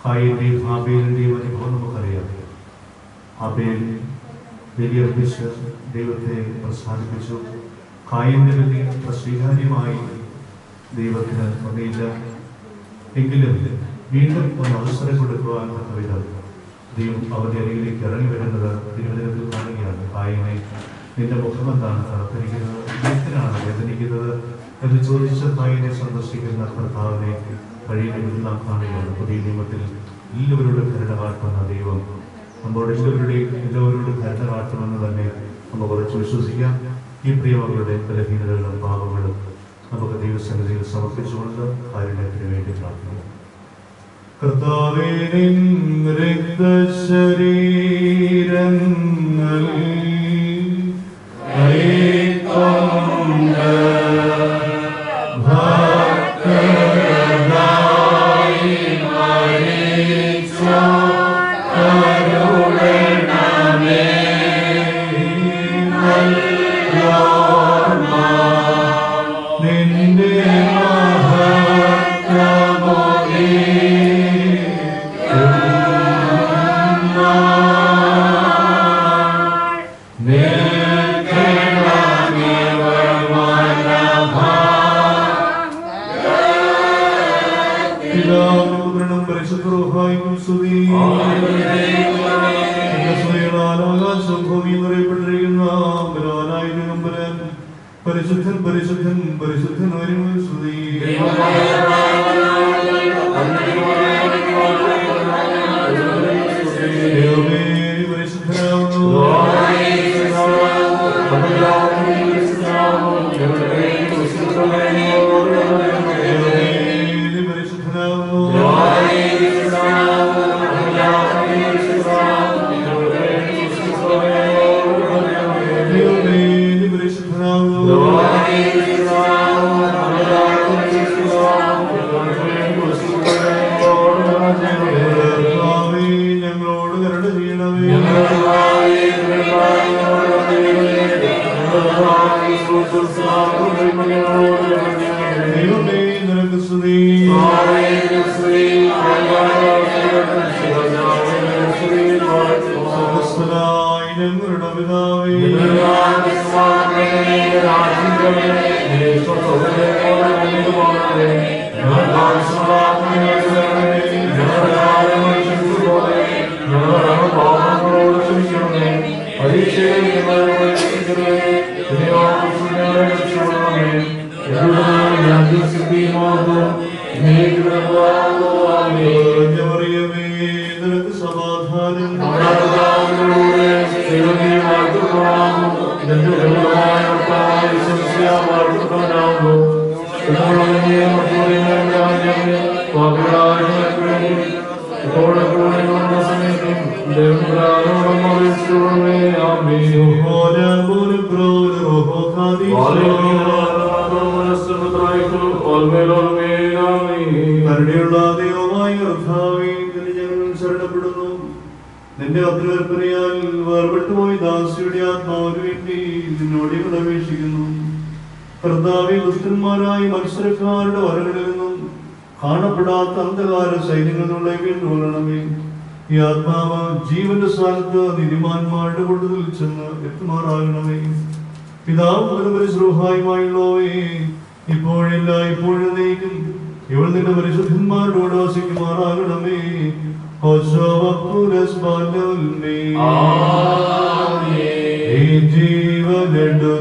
ഹാബേലിന്റെയും ഹാബേലിന്റെയും അനുഭവം നമുക്കറിയാം. ഹാബേൽ ബലിയർപ്പിച്ച് ദൈവത്തെ പ്രസാദിപ്പിച്ചു. ഹാബേലിന്റെ ബലി സ്വീകാര്യമായി ദൈവത്തിന് വന്നില്ല. എങ്കിലും വീണ്ടും ഒരു അവസരം കൊടുക്കുവാൻ വിധം ദൈവം അവന്റെ അരികിലേക്ക് ഇറങ്ങി വരുന്നത് തിരുവനന്തപുരത്തിൽ കാണുകയാണ്. ഹാബേലിനെ, നിന്റെ മുഖം എന്താണ് തറത്തിരിക്കുന്നത്, എന്തിനാണ് വേദനിക്കുന്നത് എന്ന് ചോദിച്ച ഹാബേലിനെ സന്ദർശിക്കുന്ന കർത്താവിനെ വഴിയിൽ നാം കാണുകയാണ്. പുതിയ നിയമത്തിൽ എല്ലാവരോടും കരുണ കാട്ടുന്ന ദൈവം നമ്മളോട് എല്ലാവരോടും കരുണ കാട്ടുമെന്ന് തന്നെ നമുക്ക് കുറച്ച് വിശ്വസിക്കാം. ഈ പ്രിയമകളുടെ ബലഹീനതകളും പാപങ്ങളും നമുക്ക് ദൈവസന്നിധിയിൽ സമർപ്പിച്ചുകൊണ്ട് കാരുണ്യത്തിന് വേണ്ടി പ്രാർത്ഥിക്കാം. കർത്താവേ, നിൻ രക്തശരീരങ്ങൾ പരിശുദ്ധൻ പരിശുദ്ധൻ പരിശുദ്ധൻ ഞങ്ങളോട് കരുണ ചെയ്യണമേ. ദൈവമേ നിനക്ക് സ്തുതി. സ്വർഗ്ഗസ്ഥനായ ഞങ്ങളുടെ പിതാവേ, മറിയമേ നിനക്ക് സമാധാനം. കരുണയുള്ള ദൈവമായ കർത്താവേ, നിന്നെ ഞങ്ങൾ ശരണപ്പെടുന്നു. നിന്റെ അഭ്യർത്ഥനയാൽ വേർപെട്ടുപോയി ദാസിയുടെ ആത്മാവിന് വേണ്ടി നിന്നോട് അപേക്ഷിക്കുന്നു. കർത്താവേ, ദുഷ്ടന്മാരായ മത്സരക്കാരുടെ വരകളിൽ നിന്നും കാണപ്പെടാത്ത അന്ധകാര സൈന്യങ്ങളുള്ള വീണ്ടുകൊള്ളണമേ. ഈ ആത്മാവ് ജീവന്റെ സ്ഥാനത്ത് നീതിമാന്മാരുടെ കൂടുതൽ ചെന്ന് എത്തുമാറാകണമേ. പിതാവും പരിശ്രൂഹായുമായുള്ളവേ, ഇപ്പോഴില്ല ഇപ്പോഴേക്കും ഇവൾ നിന്റെ പരിശുദ്ധന്മാരോട് വസിക്കുമാറാകണമേ. ഈ ജീവനെടുത്തിടുമ്പോൾ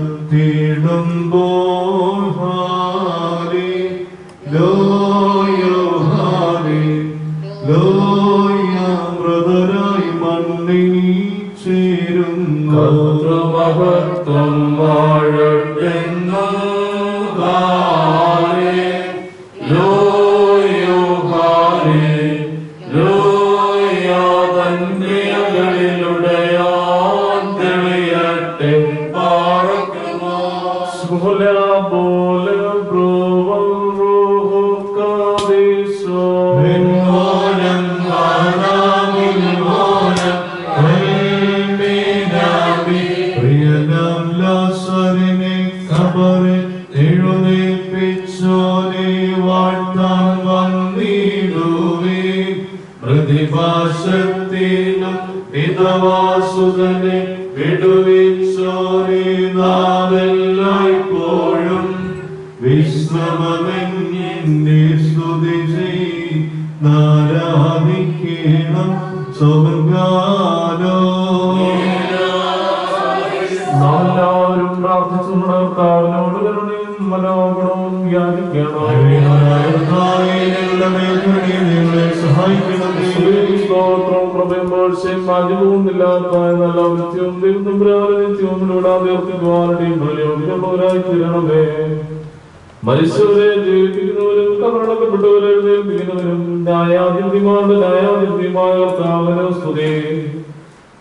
മൃതരായി മണ്ണിൽ ചേരുന്നു. പ്രതിഭാശക്തിനും പിതവാസുതനെ വിടുവിച്ചോരേ നാമെല്ലായ്പ്പോഴും വിശ്രമമെന്നിന്റെ സ്തുതി നാരാധിക്കണം സ്വർഗ്ഗാലോ. എല്ലാവരും പ്രാർത്ഥിച്ചുകൊണ്ട് കർത്താവിനോട് കരുണയും മനോഗുണവും യാചിക്കണം. സ്തോത്രം പ്രഭയും പോഴ്ചയും മാറ്റവുമില്ലാത്ത നല്ല നിത്യവും ദൈവം നിത്യവും വിടാതെ ഓർത്തിക്കുവാനുടെയും പ്രയോജനമുള്ളവരായി തീരണമേ. മനുഷ്യരെ ജീവിപ്പിക്കുന്നവരും കബറടക്കപ്പെട്ടവരെ എഴുന്നേൽപ്പിക്കുന്നവരും ന്യായാധിപതിമാരുടെ ന്യായാധിപതിയുമായ കർത്താവിന് സ്തുതി.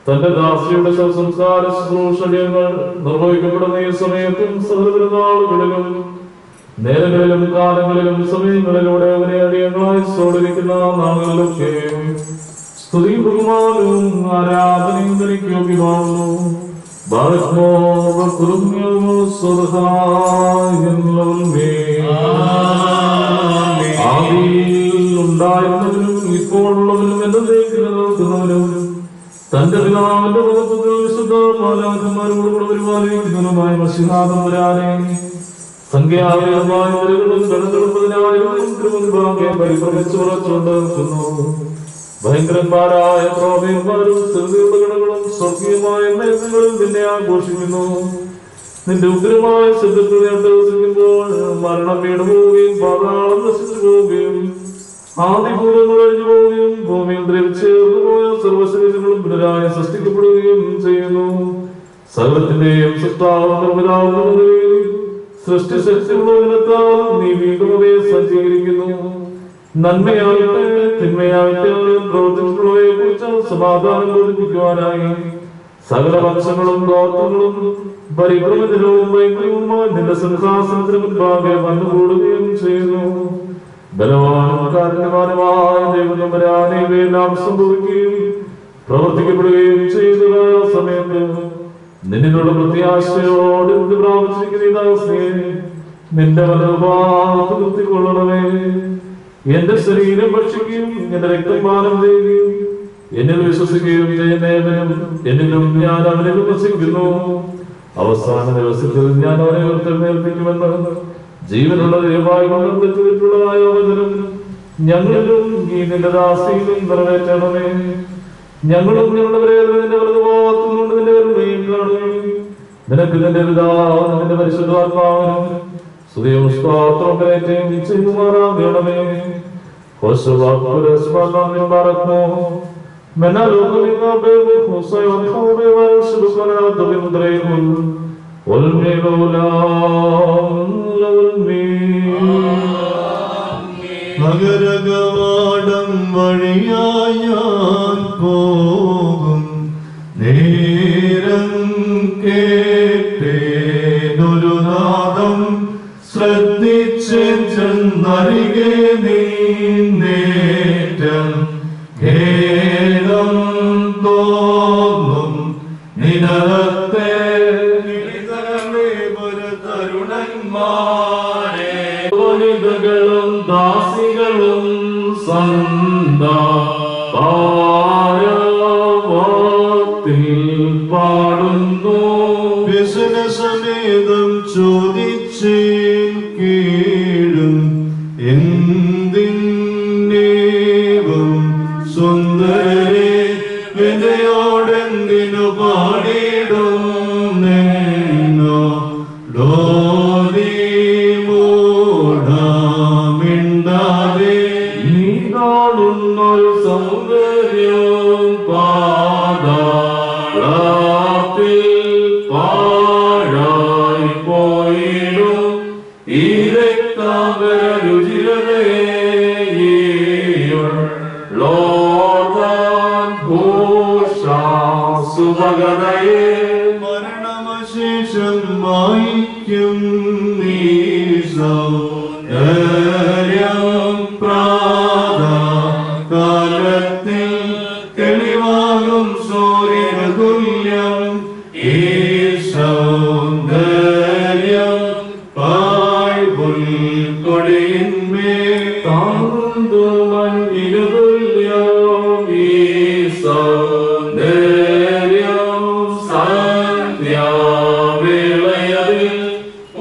തന്റെ ദാസിയുടെ സംസ്കാര ശുശ്രൂഷകൾ നിർവഹിക്കപ്പെടുന്ന ഈ സമയത്തും സഹൃദനാളുകളിലും നേരങ്ങളിലും കാലങ്ങളിലും സമയങ്ങളിലൂടെ അവനെ അടിയങ്ങളായി സോടിരിക്കുന്ന നാളുകളിലൊക്കെ സ്തുതി ബഹുമാനവും ആരാധനയും തനിക്ക് യോഗ്യമാവുന്നു. ഉണ്ടായിരുന്നവരും ഇപ്പോഴുള്ളവരും എന്നേക്കുന്നവരും തന്റെ പിതാവിന്റെ വിശുദ്ധ മാലാഖന്മാരോടുകൂടെ പരിപാലിക്കുന്നവനുമായ മശിഹാതമ്പുരാനെ സംഖ്യാതീതമായ നിരകളും ഗണങ്ങളും മുൻപാകെ പരിഭ്രമിച്ചു ഉറച്ചുകൊണ്ട് നിൽക്കുന്നു. ഭയങ്കരന്മാരായ ക്രോധന്മാരും സ്ഥിരതയുള്ള ഗണങ്ങളും സ്വർഗീയമായ മേഘങ്ങളും നിന്നെ ആഘോഷിക്കുന്നു. നിന്റെ ഉഗ്രമായ ശബ്ദത്തിൽ അട്ടഹസിക്കുമ്പോൾ മരണം വീണു പോവുകയും പാതാളം നശിച്ചു പോവുകയും ആദിഭൂതങ്ങൾ അഴിഞ്ഞു പോവുകയും ഭൂമിയിൽ ദ്രവിച്ചേർന്നു പോയ സർവശരീരങ്ങളും പുനരായി സൃഷ്ടിക്കപ്പെടുകയും ചെയ്യുന്നു. സകലത്തിന്റെയും സൃഷ്ടാവും നിർമ്മിതാവുന്നവരെയും സൃഷ്ടിശക്തിയുള്ളതിനത്താൽ നീ വീണ്ടും അവയെ സജ്ജീകരിക്കുന്നു. നന്മയാകട്ടെ തിന്മയാകട്ടെ പ്രവർത്തിച്ചിട്ടുള്ളവയെ കുറിച്ച് സമാധാനം ബോധിപ്പിക്കുവാനായി സകല വംശങ്ങളും ഗോത്രങ്ങളും പരിഭ്രമജനവും വൈദ്യവുമായി നിന്റെ സിംഹാസനത്തിന് മുൻപാകെ വന്നുകൂടുകയും ചെയ്യുന്നു. ബലവാനും കാരുണ്യവാനുമായ ദൈവം ഇവയെല്ലാം സംഭവിക്കുകയും പ്രവർത്തിക്കപ്പെടുകയും ചെയ്തതായ സമയത്ത് നിന്നിലുള്ള പ്രത്യാശയോട് എന്ത് പ്രാപിച്ചിരിക്കുന്ന നിന്റെ വലതുഭാഗത്ത് നിർത്തിക്കൊള്ളണമേ. എന്റെ ശരീരം ഭക്ഷിക്കുകയും എന്റെ രക്തപാനം ചെയ്യുകയും എന്നിൽ വിശ്വസിക്കുകയും ചെയ്യുന്നവനും എന്നിലും ഞാൻ അവനെ വിശ്വസിക്കുന്നു. അവസാന ദിവസത്തിൽ ഞാൻ അവനെ ഉയർത്തെഴുന്നേൽപ്പിക്കുമെന്ന് ജീവനുള്ള ദൈവമായി കൊണ്ടെത്തിയിട്ടുള്ളതായ വചനം ഞങ്ങളിലും ഈ നിന്റെ ദാസിയിലും നിറവേറ്റണമേ. ഞങ്ങളും ഞങ്ങളുടെ നിന്റെ വലതുഭാഗത്തുകൊണ്ട് നിന്റെ കരുണയും കാണുകയും നിനക്ക് നിന്റെ പിതാവിനും നിന്റെ പരിശുദ്ധാത്മാവിനും സ്തുതിയും സ്തോത്രവും കരേറ്റുകയും ചെയ്യുമാറാകണമേ. നഗരകവാടം വഴിയായി ഞാൻ പോകും നേരം കേട്ടേതൊരു നാദം ശ്രദ്ധിച്ചെന്നരികെ നീന്നേറ്റം ഖേദം തോന്നും നിനത്തെ തരുണന്മാരെ വനിതകളും ദാസികളും സന്താരത്തിൽ പാടുന്നു. വ്യസനസമേതം ചോദിച്ചേൻ കീഴും എന്തിന്നേവം സുന്ദരേ വിനയോടെന്തിനു പാടിടും നിന്നോ മിണ്ടാതെ നീ കാണുന്നൊരു സൗന്ദര്യം പാതാളത്തിൽ പാഴായി പോയിടും. ഈ രക്താംബര രുചിരതയോർവാൻ ഘോഷാസുഭഗതയെ മരണമശേഷം വായിക്കും നീ സൗന്ദര്യം പ്രാതകാലത്തിൽ തെളിവാകും സൂര്യതുല്യം. ഈ സൗന്ദര്യം പാഴ്പുൽക്കൊടിയിന്മേൽ താഴ്ന്നുമഞ്ഞിരുതുല്യം. ഈ സൗന്ദര്യം സന്ധ്യാവേളയിൽ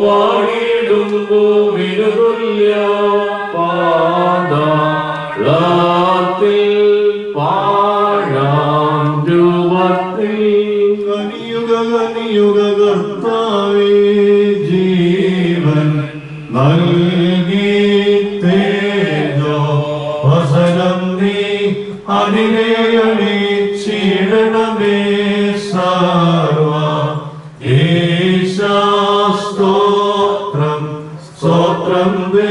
വാടിടും ഭൂമിരുതുല്യം. പാതാളത്തിൽ പാഴാം രൂപത്തിൽ കനിയുക കർത്താവേ ജീവൻ നൽകി തേജോ വസനം നീ അതിനെ അണിച്ചിടണമേ. സർവ ഈശാസ്തോത്രം സ്തോത്രം ദേ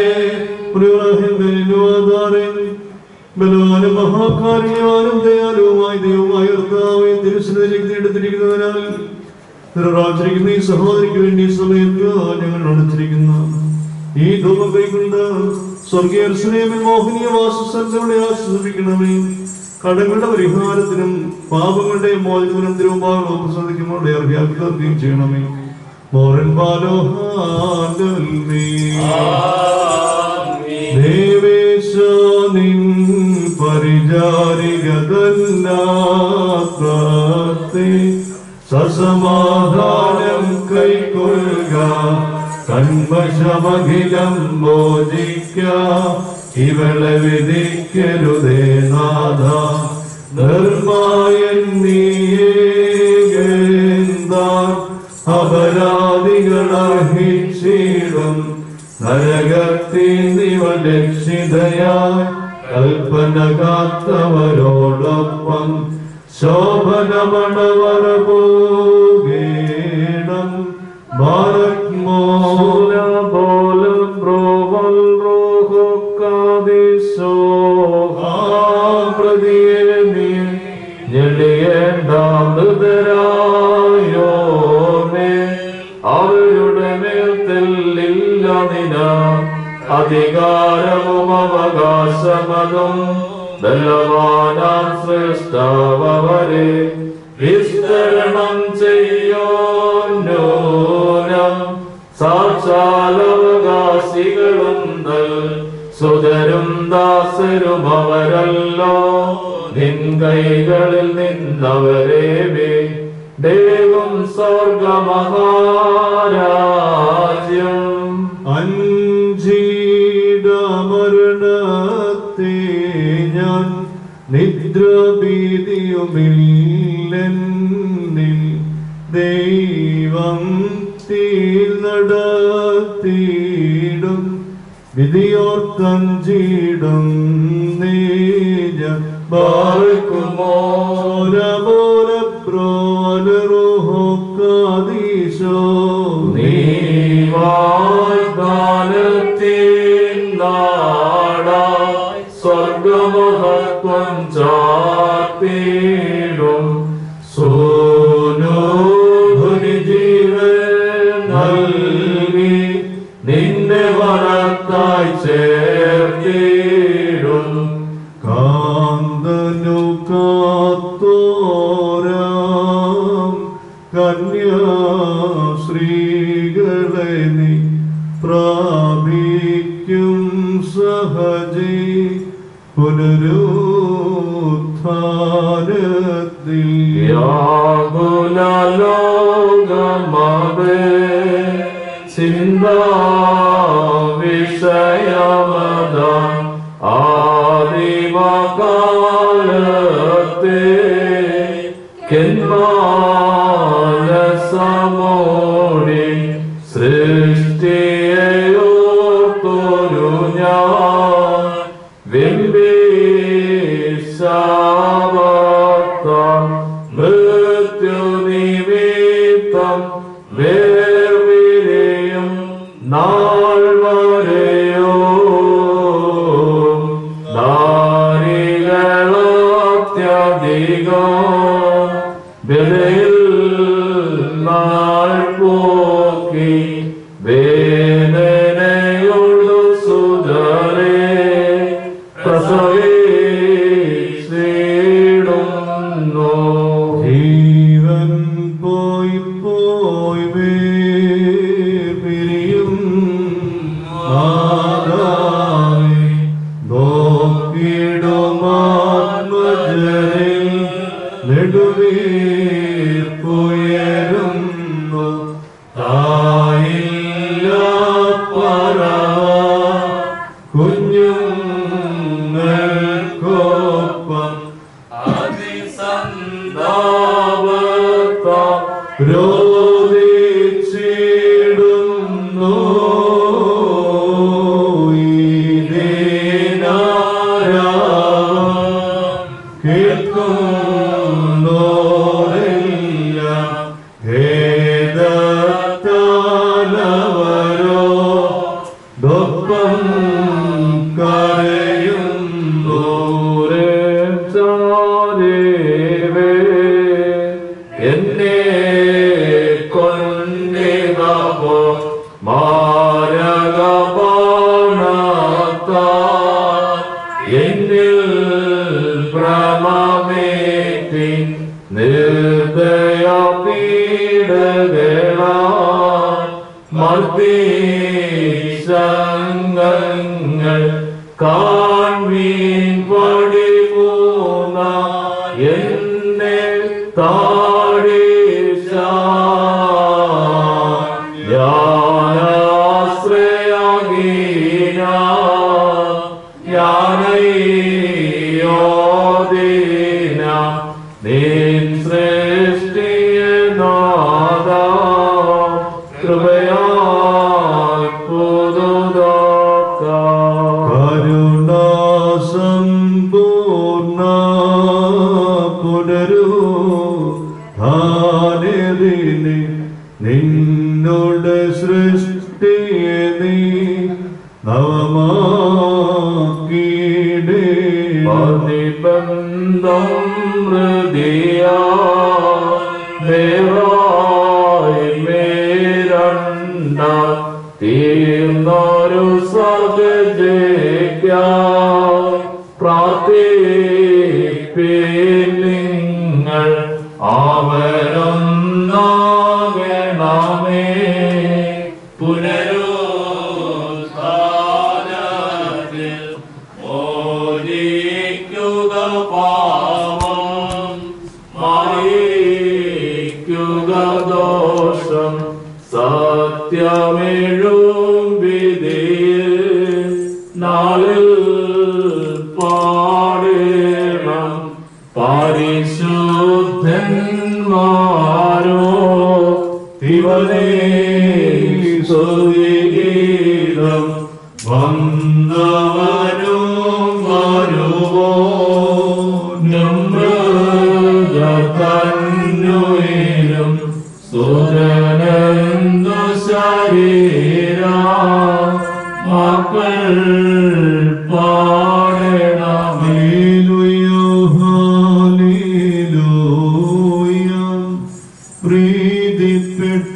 ബലവാനും മഹാകാരുണ്യവാനും ദയാലുവുമായ ദൈവമായ കർത്താവേ തിരുസന്നിധിയിലെടുത്തിരിക്കുന്നതിനാൽ നിറവാചരിക്കുന്ന ഈ സഹോദരിക്ക് വേണ്ടി സമയത്ത് ഞങ്ങൾ അടച്ചിരിക്കുന്ന ഈ ധൂപം കൈകൊണ്ട് സ്വർഗീയ യെരൂശലേമിൽ മോഹനീയ വാസസ്ഥലത്തോടെ ആശ്വസിപ്പിക്കണമേ. കടങ്ങളുടെ പരിഹാരത്തിനും പാപങ്ങളുടെ മോചനത്തിനും തിരുമുമ്പാകെ പ്രസാദിക്കുമ്പോൾ വ്യാപിക്കുകയും ചെയ്യണമേ. മോറൻ ദേവേശ നിൻ പരിചാരികതല്ലാത്തേ സസമാധാനം കൈക്കൊള്ളുക കന്മഷമഖിലം മോചിക്ക ഇവളെ വിധിക്കരുതേ നാഥ നിർമായൻ നീയേകേന്താൻ അപരാധികളർഹിച്ചിടും നരകത്തിൽ നിവ രക്ഷിതയായി കൽപ്പന കാത്തവരോടൊപ്പം ശോഭനമണവര പോകേണം പോലും പ്രോവൽ റോഹോക്കാദിശോ പ്രതിയെ നീ ഞെളിയേണ്ടാമൃതരായോമേ അവരുടെ മേൽ തെല്ലില്ല നിന അധികാരവും അവകാശമതും ബലവാനാം സൃഷ്ടാവരെ വിസ്തരണം ചെയ്യോന്നൂനം സാക്ഷാലവകാശികളും സുതരും ദാസരും അവരല്ലോ നിൻ കൈകളിൽ നിന്നവരെ ദേവം സ്വർഗമഹാരാജ്യം അഞ്ചീടമരണത്തെ ഞാൻ നിദ്രഭീതിയുമില്ലെന്നിൽ ദൈവം നടത്തിയിടും വിധിയോർത്തഞ്ചിടും നീജ ബാർക്കുമോ ോലറോഹോക്കാദീശോ നീ വാഗ്ദാനത്തിൻ നാടായി സ്വർഗമഹത്വം ചാർത്തിടും സോനോഭുനി ജീവൻ നൽകി നിന്നെ വനത്തായി ചേർത്തിടും കാന്തനു കാത്തോരാം കന്യാശ്രീകളെ നീ പ്രാപിക്കും സഹജി പുനരുത്ഥാനത്തിൽ യാകുലോകമേ ചിന്താ വിഷയമതാം ആദിമകാലത്തെ കന്മാനസമോടി സൃഷ്ടിയോർത്തൊരു ഞാൻ വിംബിശാവത്താം മൃത്യുനിമിത്തം വേർപിരിയും നാൾ വരെയോ നാരികളത്യധികം വിലയിൽ നാൾ പോക്കി വേദനയോടു സുധരേ പ്രസവിച്ചിടുന്നു ജീവൻ പോയി പോയി പിരിയും മാതാവേ നോക്കിടുമാത്മജരിൽ നെടുവീർപ്പുയരുന്നു തായില്ല പറ കുഞ്ഞുങ്ങൾക്കൊപ്പം അതിസന്താപത്ത രോദിച്ചിടുന്നു മർദ്ദീശങ്ങൾ കാൺമീൻ പടിമൂന്ന എന്നെ താടിശ നീയോദിന നിൻ സൃഷ്ടിയെ നാദാ കൃപയാൽ പുതുതാക്കാം. കരുണാസമ്പൂർണ്ണ പുനരുദ്ധാനത്തിനെ നിന്നോട് സൃഷ്ടിയെ നീ നവമാക്കിയിടേ. അതിബന്ധം ഹൃദയാ ദേവായി മേരണ്ട തീർന്നൊരു സർഗജയ്ക്കാ പ്രാർത്ഥിപ്പിൻ നിങ്ങൾ അവരൊന്നാകണമേ. പുനരുത്ഥാനത്തിൽ മോചിക്കുക പാപം മായിക്കുക ദോഷം സത്യമെഴും വിധിയിൽ നാളിൽ പാടേണം പരിശുദ്ധന്മാരോ തിവനേ സ്തുതിഗീതം വന്നവനും വരുവോനും മൃഗതന്നുയിലും സുരനന്ദു ശരീരാ മക്കൾ പാടണമേ.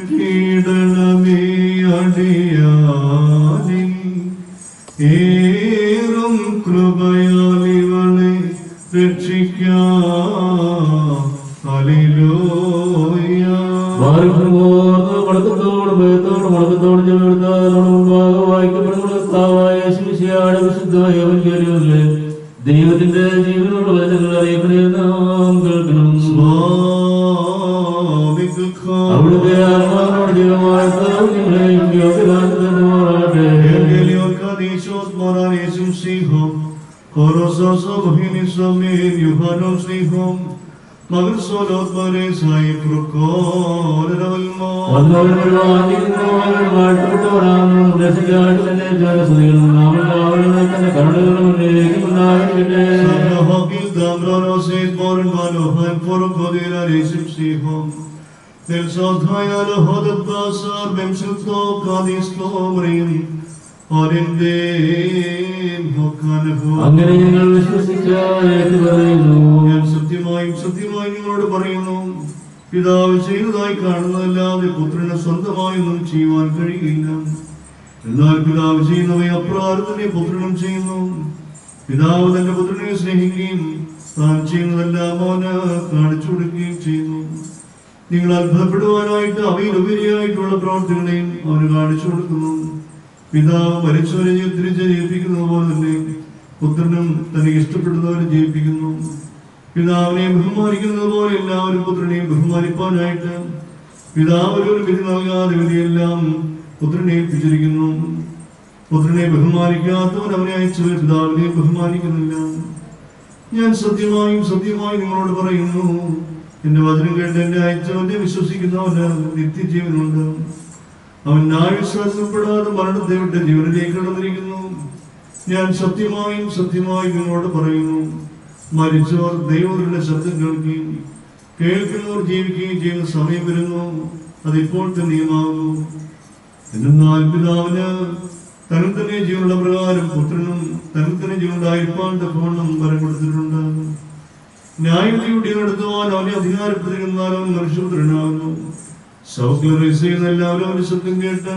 പ്രീതിപ്പെട്ടിടണമേ അടിയാനിൽ ഏറും കൃപയാൽ ഇവളെ രക്ഷിക്കാം. ഹല്ലേലൂയ. മടക്കത്തോടും ഭയത്തോടും മുടക്കത്തോടും ചെവിടുത്താലോടും മുൻപാകെ വായിക്കപ്പെടുന്ന കർത്താവായ ശിശിയാടെ വിശുദ്ധമായ എവങ്കേലിയോനിലെ ദൈവത്തിന്റെ ജീവനുള്ള വചനങ്ങൾ അറിയപ്പെടുന്ന നാം കേൾക്കണം. അവിടുത്തെ ആത്മാവിനോട് ദൈവമായ നിങ്ങളെയും യോഗ്യരാജാക്കന്മാരാകട്ടെ. അങ്ങനെ ഞങ്ങൾ വിശ്വസിച്ച ഞാൻ സത്യമായും സത്യമായും നിങ്ങളോട് പറയുന്നു, പിതാവ് ചെയ്തതായി കാണുന്നതല്ലാതെ പുത്രന് സ്വന്തമായൊന്നും ചെയ്യുവാൻ കഴിയില്ല. എന്നാൽ പിതാവ് ചെയ്യുന്നവയെ അപ്രകാരം തന്നെ പുത്രനും ചെയ്യുന്നു. പിതാവ് തന്റെ പുത്രനെ സ്നേഹിക്കുകയും താൻ ചെയ്യുന്നതെല്ലാം അവന് കാണിച്ചു കൊടുക്കുകയും ചെയ്യുന്നു. നിങ്ങൾ അത്ഭുതപ്പെടുവാനായിട്ട് അവയിലുപരിയായിട്ടുള്ള പ്രവർത്തികളെയും അവന് കാണിച്ചു കൊടുക്കുന്നു. പിതാവ് മരിച്ചവരെ തിരിച്ച് ജീവിപ്പിക്കുന്നത് പോലെ തന്നെ പുത്രനും തനിക്ക് ഇഷ്ടപ്പെടുന്നവരെ ജീവിപ്പിക്കുന്നു. പിതാവിനെ ബഹുമാനിക്കുന്നത് പോലെ എല്ലാവരും പുത്രനെയും ബഹുമാനിപ്പാനായിട്ട് പിതാവ് ഒരു വിധി നൽകാതെ വിധിയെല്ലാം പുത്രനെ ഏൽപ്പിച്ചിരിക്കുന്നു. പുത്രനെ ബഹുമാനിക്കാത്തവൻ അവനെ അയച്ചവർ പിതാവിനെ ബഹുമാനിക്കുന്നില്ല. ഞാൻ സത്യമായും സത്യമായും നിങ്ങളോട് പറയുന്നു, എന്റെ വചനം കേട്ട് എന്നെ അയച്ചവനെ വിശ്വസിക്കുന്നവന് നിത്യജീവനുണ്ട്. അവൻ ന്യായവിശ്വാസപ്പെടാതെ മരണത്തെ വിട്ട് ജീവനിലേക്ക് കടന്നിരിക്കുന്നു. ഞാൻ സത്യമായും സത്യമായും നിങ്ങളോട് പറയുന്നു, മരിച്ചവർ ദൈവത്തിന്റെ ശബ്ദം കേൾക്കുകയും കേൾക്കുന്നവർ ജീവിക്കുകയും ചെയ്യുന്ന സമയം വരുന്നു. അതിപ്പോൾ തന്നെയുമാകുന്നു. എന്നാൽ പിതാവിന് തനിൽ തന്നെ ജീവനുള്ള പ്രകാരം പുത്രനും തനിൽ തന്നെ ജീവനുണ്ടായിരിക്കാൻ തക്കവണ്ണം വരം കൊടുത്തിട്ടുണ്ട്. ന്യായവിധിയുടെ നടത്തുവാൻ അവനെ അധികാരപ്പെട്ടിരുന്നാൽ അവൻ മനുഷ്യപുത്രനാകുന്നു. സൗഖ്യം എല്ലാവരും അവന്റെ ശബ്ദം കേട്ട്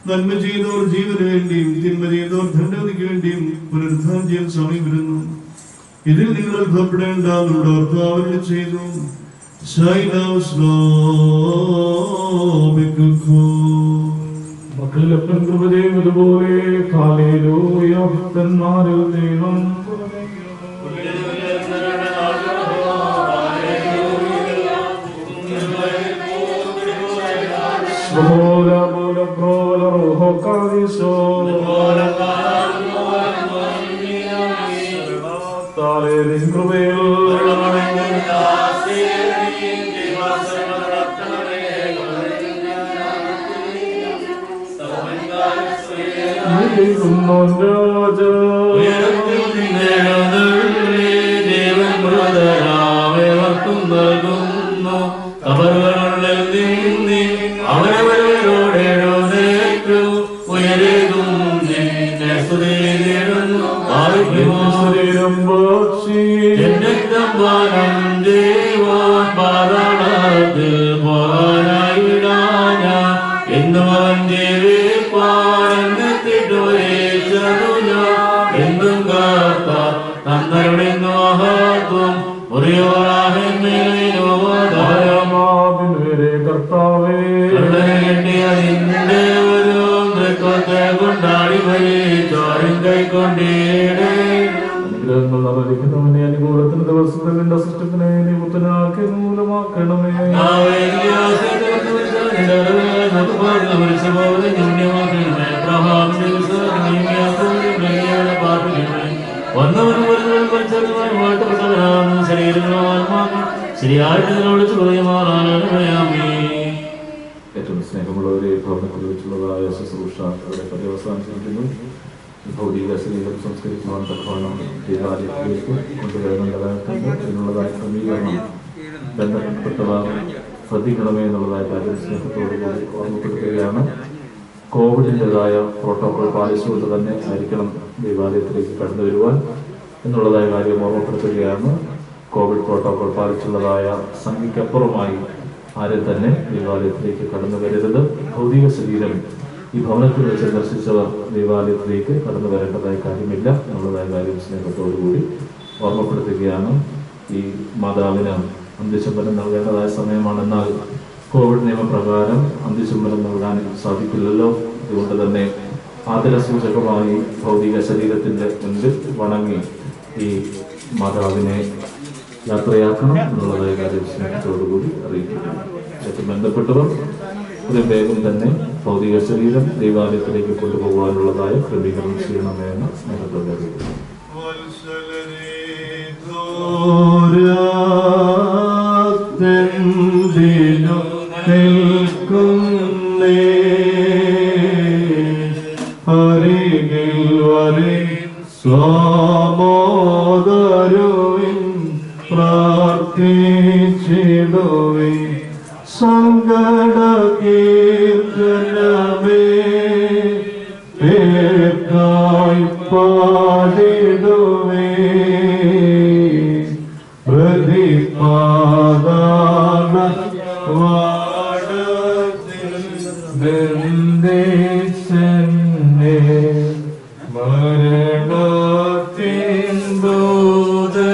നന്മ ചെയ്തവർ ജീവന് വേണ്ടിയും തിന്മ ചെയ്തവർ ദണ്ഡവിധിക്ക് വേണ്ടിയും പുനരുദ്ധാനം ചെയ്യാൻ സമയം വരുന്നു. ഇതിൽ നിങ്ങൾ അത്ഭുതപ്പെടേണ്ട. നമ്മുടെ കർത്താവ് ചെയ്തു. മക്കളിലപ്പൻ കൃപ ചെയ്യുന്നതുപോലെ ഹല്ലേലൂയ. ഭക്തന്മാരിൽ ദൈവം താലേ നിൻ കൃപയിൽ അനുഗ്രഹങ്ങൾ അനുകൂലത്തിന് ദിവസത്തിൽ നിന്റെ സൃഷ്ടത്തിനെ നിപുത്തനാക്കി മൂലമാക്കണമേ. ഏറ്റവും സ്നേഹമുള്ളവരെ ഭവനത്തിൽ വെച്ചുള്ളതായ ശുശ്രൂഷ അവിടെ പര്യവസാനിച്ചിരിക്കുന്നു. ഭൗതിക ശരീരം സംസ്കരിക്കുവാൻ തക്കവണ്ണം ദേവാലയത്തിലേക്ക് കൊണ്ടുവരുന്നതായിട്ടുള്ളതായ ക്രമീകരണം ബന്ധപ്പെട്ടവർ ശ്രദ്ധിക്കണമേ എന്നുള്ളതായ കാര്യം സ്നേഹത്തോടുകൂടി ഓർമ്മപ്പെടുത്തുകയാണ്. കോവിഡിൻ്റെതായ പ്രോട്ടോകോൾ പാലിച്ചുകൊണ്ട് തന്നെ ആയിരിക്കണം ദേവാലയത്തിലേക്ക് കടന്നു വരുവാൻ എന്നുള്ളതായ കാര്യം ഓർമ്മപ്പെടുത്തുകയാണ്. കോവിഡ് പ്രോട്ടോകോൾ പാലിച്ചുള്ളതായ സംഖ്യയ്ക്കപ്പുറമായി ആരും തന്നെ ദേവാലയത്തിലേക്ക് കടന്നു വരരുത്. ഭൗതിക ശരീരം ഈ ഭവനത്തിൽ വെച്ച് ദർശിച്ചവർ ദേവാലയത്തിലേക്ക് കടന്നു വരേണ്ടതായ കാര്യമില്ല എന്നുള്ളതായ കാര്യം സ്നേഹത്തോടുകൂടി ഓർമ്മപ്പെടുത്തുകയാണ്. ഈ മാതാവിന് അന്ത്യചുംബനം നൽകേണ്ടതായ സമയമാണെന്നാൽ കോവിഡ് നിയമപ്രകാരം അന്ത്യചുംബനം നൽകാൻ സാധിക്കില്ലല്ലോ. അതുകൊണ്ട് തന്നെ ആദരസൂചകമായി ഭൗതിക ശരീരത്തിൻ്റെ മുൻപിൽ വണങ്ങി ഈ മാതാവിനെ യാത്രയാക്കണം എന്നുള്ളതായ കാര്യം സ്നേഹത്തോടുകൂടി അറിയിക്കുന്നു. ഏറ്റവും ബന്ധപ്പെട്ടവർ ഒരു വേഗം തന്നെ ഭൗതിക ശരീരം ദേവാലയത്തിലേക്ക് കൊണ്ടുപോകാനുള്ളതായ ക്രമീകരണം ചെയ്യണമെന്ന് സ്നേഹത്തോടെ അറിയിക്കുന്നു. പ്രാർത്ഥിച്ചിടുവേ സങ്കട കീർത്തനമേ പേർക്കായി പാടിടുവേ പ്രതിപാദാന വാടത്തിൽ ബന്ധിച്ചെന്നെ മരണത്തിൻ ദൂത്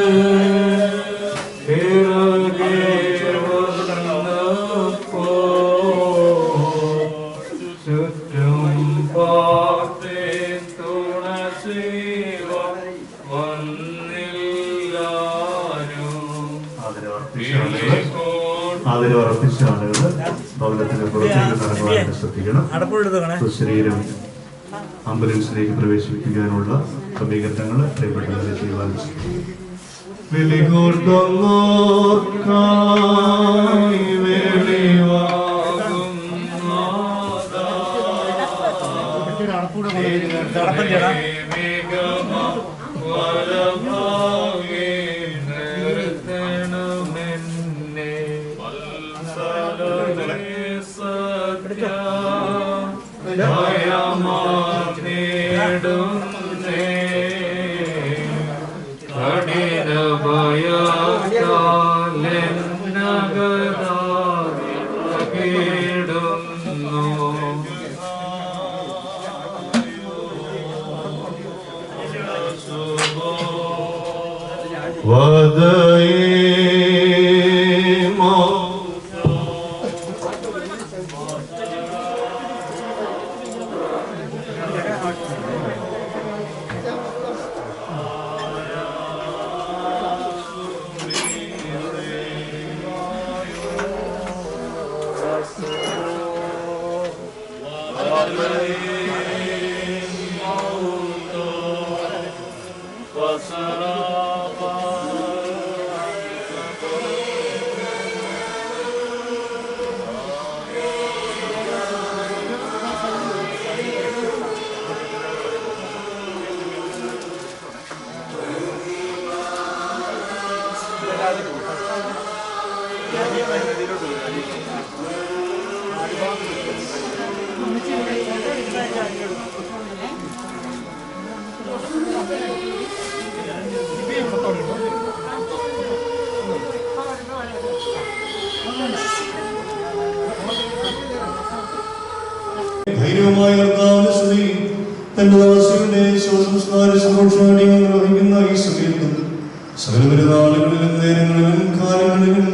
ആദരവർപ്പിച്ച ആളുകൾ ഭവനത്തിന് പുറത്തേക്ക് നടക്കുവാൻ ശ്രദ്ധിക്കണം. ശരീരം ആംബുലൻസിലേക്ക് പ്രവേശിപ്പിക്കാനുള്ള ക്രമീകരണങ്ങൾ പ്രിയപ്പെട്ടവരെ ചെയ്യുവാൻ Vasara ധൈര്യമായ കർത്താവിന്റെ സ്തുതി തന്റെ ദാസിയുടെ ശവസംസ്കാര സന്തോഷാടികൾ നിർവഹിക്കുന്ന ഈ സമയത്തും സകല പെരുന്നാളുകളിലും നേരങ്ങളിലും കാലങ്ങളിലും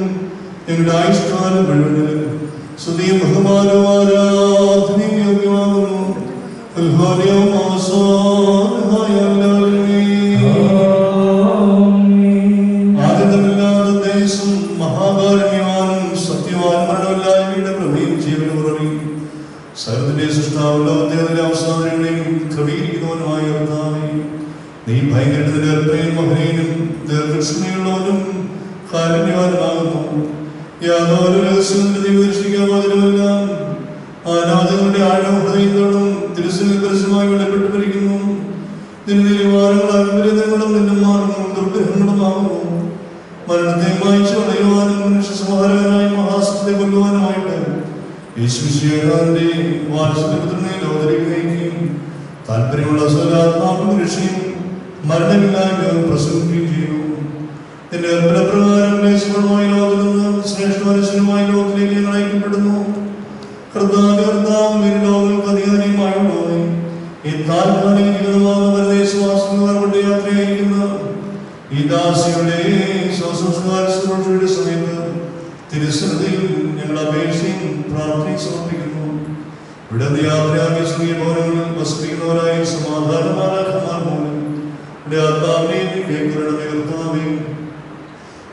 ഞങ്ങളുടെ ആയുഷ്കാലം മുഴുവനിലും സ്തുതിയും ബഹുമാനവും ആരാധനയും യോഗ്യമാകുന്നു. ആദ്യമില്ലാത്ത ദേശം മഹാകാരുണ്യവാനും സത്യവാൻ മരണമില്ലായ്മയുടെ പ്രഭയും ജീവനും ഉറവിയും സകലത്തിന്റെ സൃഷ്ടാവും ലോകത്തിന്റെ അവസാനങ്ങളെയും ക്രമീകരിക്കുന്നവനുമായ കർത്താവേ, നീ ഭയങ്കരത്തിന്റെ അല്പയും മഹനീയനും ദീർഘക്ഷമയുള്ളവനും കാരുണ്യവാനുമാകുന്നു. യാതൊരു രഹസ്യവും ദീർഘിക്കാമെല്ലാം ആരാധനകളുടെ ആഴവും ഹൃദയങ്ങളും തിരുസനിൽ പരസ്യമായി വെളിപ്പെട്ടുവരിക്കുന്നു. നിന്റെ നിലവാരങ്ങളും നിന്റെ മാർഗവും ദുർഗ്രഹങ്ങളുമാകുന്നു. മരണത്തെ മായ്ച്ചു കളയുവാനും മനുഷ്യ സംഹാരകനായ മഹാസത്തെ കൊല്ലുവാനുമായിട്ട് യേശുവിന്റെ വാത്സല്യപുത്രനെ ലോകരിക്കുകയും താല്പര്യമുള്ള സ്വലാത്മാവും രക്ഷയും മരണമില്ലായ്മ പ്രസംഗിക്കുകയും ചെയ്തു. എന്റെ കൽപ്പനപ്രകാരം ദേശപരമായ ലോകത്തിൽ നിന്ന് ശ്രേഷ്ഠമനുഷ്യനുമായ ലോകത്തിലേക്ക് ഞങ്ങൾ അയക്കപ്പെടുന്നു. കർത്താവും ലോകങ്ങൾക്ക് അധികാരിയുമായുള്ളവനെ ഈ താൽക്കാലിക ജീവിതമാകുന്ന പരദേശവാസങ്ങൾ കൊണ്ട് യാത്രയായിരിക്കുന്ന ഈ ദാസിയുടെ സ്വസംസ്കാര സുരക്ഷയുടെ സമയത്ത് തിരുസന്നിധിയിൽ ഞങ്ങൾ അപേക്ഷയും പ്രാർത്ഥനയും സമർപ്പിക്കുന്നു. ഇവിടെ യാത്രയാക്കിയ സ്ത്രീയ ഭവനങ്ങളിൽ വസിപ്പിക്കുന്നവരായ സമാധാനമാരാക്കന്മാർ പോലും ഇവിടെ ആത്മാവിനെയും കേൾക്കണമേ കർത്താവേ.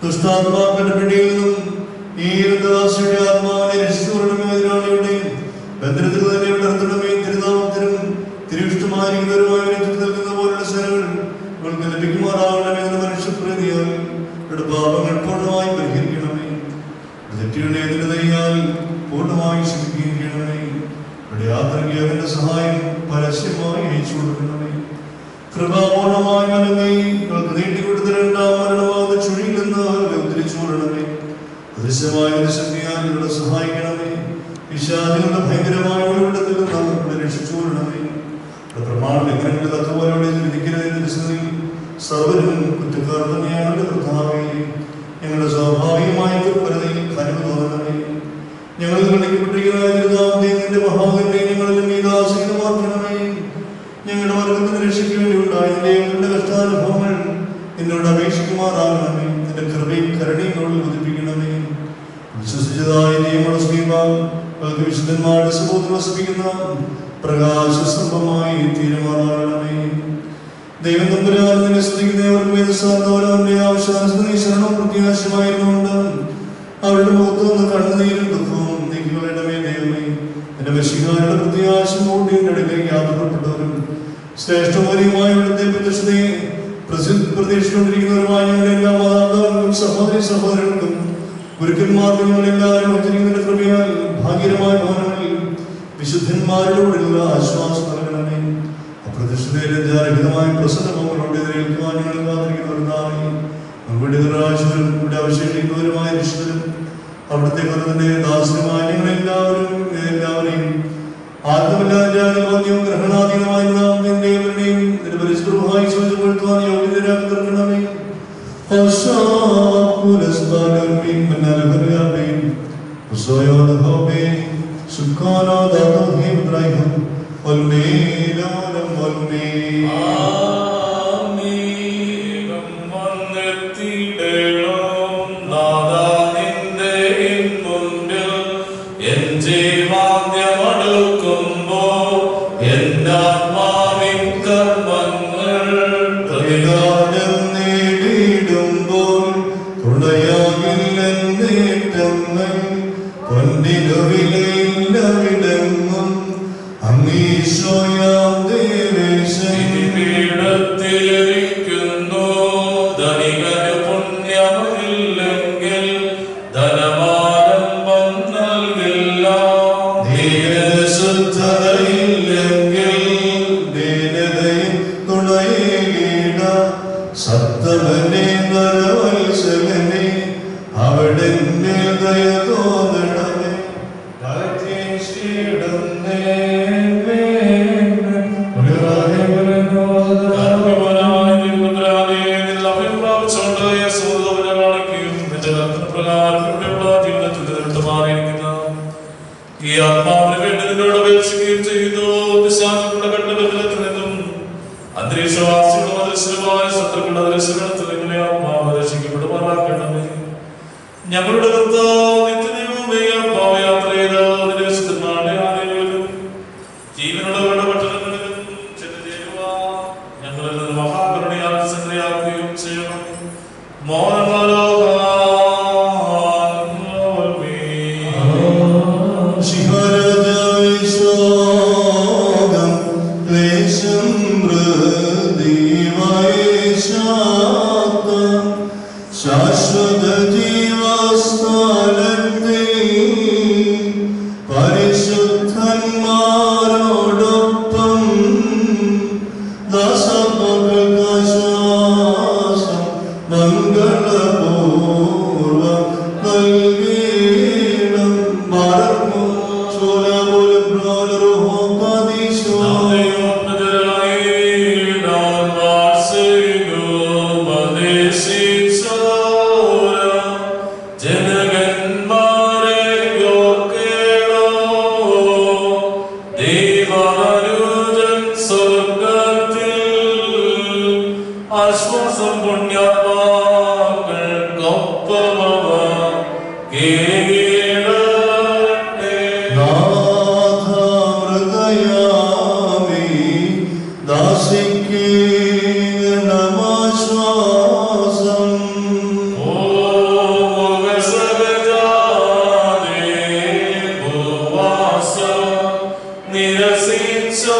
ദുഷ്ടാത്മാക്കളുടെ പിടിയിൽ നിന്നും ഈ ദാസിയുടെ ആത്മാവിനെ രക്ഷിച്ചുകൊള്ളണമേ. എതിരാളിയുടെ ബന്ധനത്തിൽ തന്നെ വിടർത്തണമേ. തിരുനാമത്തിനും തിരുവിഷ്ടമായിരിക്കുന്നവരുമായി നിൽക്കുന്ന പോലുള്ള സേനകൾ ഇവൾക്ക് ലഭിക്കുമാറാകണമേ. എന്ന മനുഷ്യപ്രീതിയാൽ ഇവിടെ പാപങ്ങൾ പൂർണ്ണമായി പരിഹരിക്കണമേ. തെറ്റുകളെ നിലതയാൽ പൂർണ്ണമായി ശ്രമിക്കുകയും ചെയ്യണമേ. ഇവിടെ യാത്രയ്ക്ക് അവന്റെ സഹായം പരസ്യമായി അയച്ചു കൊടുക്കണമേ. കൃപാപൂർണമായി മലങ്ങി ഇവൾക്ക് നീട്ടിക്കൊടുത്ത രണ്ടാം മരണമാകുന്ന ചുഴിയിൽ നിന്ന് അവരെ ഉദ്ധരിച്ചു കൊള്ളണമേ. അദൃശ്യമായ ശക്തിയാൽ ഇവിടെ സഹായിക്കണമേ. വിഷാദികളുടെ ഭയങ്കരമായ ഒളിവിടത്തിൽ നിന്ന് ഇവിടെ രക്ഷിച്ചു കൊള്ളണമേ. പ്രമാണ ലംഘനങ്ങളുടെ തക്കപോലെ വിധിക്കുന്നതിന് സർവരും കുറ്റക്കാർ തന്നെയാണ് കർത്താവേ. ഞങ്ങളുടെ സ്വാഭാവികമായ ദുർബലതയിൽ കനിവ് തോന്നണമേ. ഞങ്ങൾ കളിക്കപ്പെട്ടിരിക്കുന്ന നിന്റെ മഹാകരുണയെ ഞങ്ങളിലും ഈ ദാസീനമാക്കണമേ. ഞങ്ങളുടെ വർഗത്തിന് രക്ഷയ്ക്ക് വേണ്ടി ഉണ്ടായതിന്റെ ഞങ്ങളുടെ കഷ്ടാനുഭവങ്ങൾ നിന്നോട് അപേക്ഷിക്കുമാറാകണമേ. നിന്റെ കൃപയും കരുണയും ഞങ്ങളിൽ ഉദിപ്പിക്കണമേ. വിശ്വസിച്ചതായ നിയമങ്ങൾക്ക് വിശുദ്ധന്മാരുടെ സമൂഹത്തിൽ വസിപ്പിക്കുന്ന പ്രകാശസ്തംഭമായി തീരുമാനമാകണമേ. ദൈവം തമ്പുരാനെ സ്തുതിക്കുന്നവർക്ക് വേദസാർന്നവരവന്റെ ആവശ്യാനുസൃതി ശരണം പ്രത്യാശമായിരുന്നുകൊണ്ട് അവരുടെ മുഖത്ത് നിന്ന് കണ്ണുനീരും ദുഃഖവും നീക്കിക്കൊള്ളണമേ. ദൈവമേ, എന്റെ മെസ്സിഹാരുടെ പ്രത്യാശ മൂടിയുടെ അടുക്കൽ യാത്രപ്പെട്ടവരും ശ്രേഷ്ഠമൂല്യമായ ഇവിടുത്തെ പ്രത്യക്ഷതയെ പ്രതീക്ഷിച്ചുകൊണ്ടിരിക്കുന്നവരുമായ ഞങ്ങളുടെ എല്ലാ മാതാപിതാക്കൾക്കും സഹോദരി സഹോദരങ്ങൾക്കും ഗുരുക്കന്മാർക്കും ഞങ്ങളെല്ലാവരും വച്ചിരിക്കുന്നതിന്റെ കൃപയാൽ ഭാഗ്യകരമായ ഭവനങ്ങളിൽ വിശുദ്ധന്മാരിലൂടെയുള്ള ആശ്വാസം നൽകണമേ. അപ്രത്യക്ഷതയിലരഹിതമായ പ്രസന്നമങ്ങളോട് എതിരേൽക്കുവാൻ ഞങ്ങൾ കാത്തിരിക്കുന്നവരുണ്ടായി മറുപടിതരാശരും ഇവിടെ അവശേഷിക്കുന്നവരുമായ രക്ഷിതരും അവിടുത്തെ കൊല്ലത്തിന്റെ ദാസനുമായ ഞങ്ങളെല്ലാവരെയും ആത്മവിലാജാതിമാദ്യവും ഗ്രഹണാതീതമായ നാമത്തിന്റെയും നിന്റെ പരിശുദ്ധമായി ചോദിച്ചുകൊടുത്തുവാൻ യോഗ്യതരാക്കി തീർക്കണമേ. സത്തമനെ നരവത്സലനെ വിശ്വാസികളും അദൃശ്യമായ ശത്രുക്കളുടെ ദർശനത്തിൽ നിങ്ങളെ ആത്മാവ് രക്ഷിക്കപ്പെടുമാറാക്കണമേ. ഞങ്ങളുടെ കർത്താവ് നിത്യദൈവമേ, ആത്മാവ് യാത്ര ചെയ്ത അതിന്റെ വിശുദ്ധന്മാരുടെ ആലയങ്ങളിലും ജീവനുള്ളവരുടെ പട്ടണങ്ങളിലും ചെന്ന് ചേരുക. ഞങ്ങളിൽ നിന്ന് മഹാകരുണയാൽ സംഗ്രഹിക്കുകയും ചെയ്യണം. ശാശ്വത ജീവസ്ഥാനത്തെ പരിശുദ്ധന്മാരോടൊപ്പം ദാസമകൾക്കാശ്വാസം മംഗളപൂർവം നൽകീണം. മറന്നു ചോലപോലും ബ്രോലറുഹോ പതിശോ ആശ്വാസം പുണ്യാത്മാക്കൾക്കൊപ്പമവ കേടട്ടെ. നാഥമൃതയാമി ദാസിക്കീണമാശ്വാസം. ഓ മുഖസഹജാതേ ഭൂവാസ നിരസിച്ചോളെ.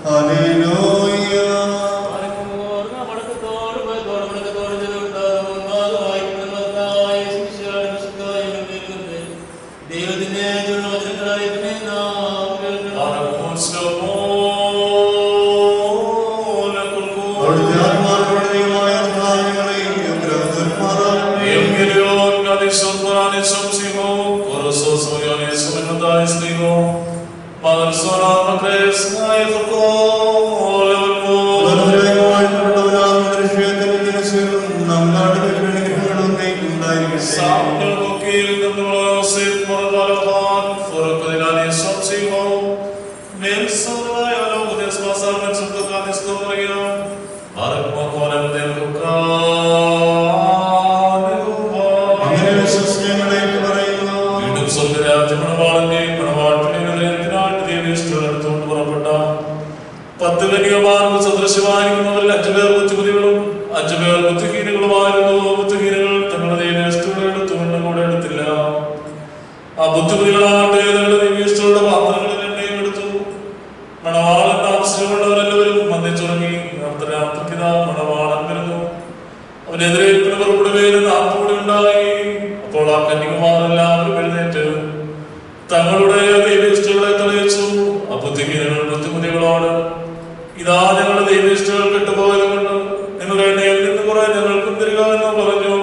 Hallelujah. സദൃശ്യമായിരിക്കുന്നവരിൽ 5 പേർ ബുദ്ധിമതികളും 5 പേർ ബുദ്ധിഹീനങ്ങളുമായിരുന്നു. ബുദ്ധിഹീനങ്ങൾ തങ്ങളുടെ ദൈവനിഷ്ഠയുടെ എടുത്തുകൊണ്ട് കൂടെ എടുത്തില്ല. ആ ബുദ്ധിമതികളാകട്ടെ തങ്ങളുടെ ദൈവനിഷ്ഠയുടെ പാത്രങ്ങളിൽ എണ്ണയും എടുത്തു. മണവാളൻ താമസിച്ചുകൊണ്ടവരെല്ലാവരും വന്നിച്ചുറങ്ങി. അർദ്ധരാത്രിക്കിതാ മണവാളൻ വരുന്നു. അവനെതിരെ പുറപ്പെടുകയിൽ 40 കൂടി ഉണ്ടായി. അപ്പോൾ ആ കന്യകമാരെല്ലാവരും എഴുന്നേറ്റ് തങ്ങളുടെ ദൈവനിഷ്ഠകളെ തെളിയിച്ചു. ആ ബുദ്ധിഹീനങ്ങൾ ബുദ്ധിമതികളോട്, ഇതാ ഞങ്ങളുടെ ദൈവനിഷ്ഠകൾ കെട്ടുപോയത് കൊണ്ട് നിങ്ങളുടെ എണ്ണയിൽ നിന്ന് കുറെ ഞങ്ങൾക്കും തരിക എന്ന് പറഞ്ഞു.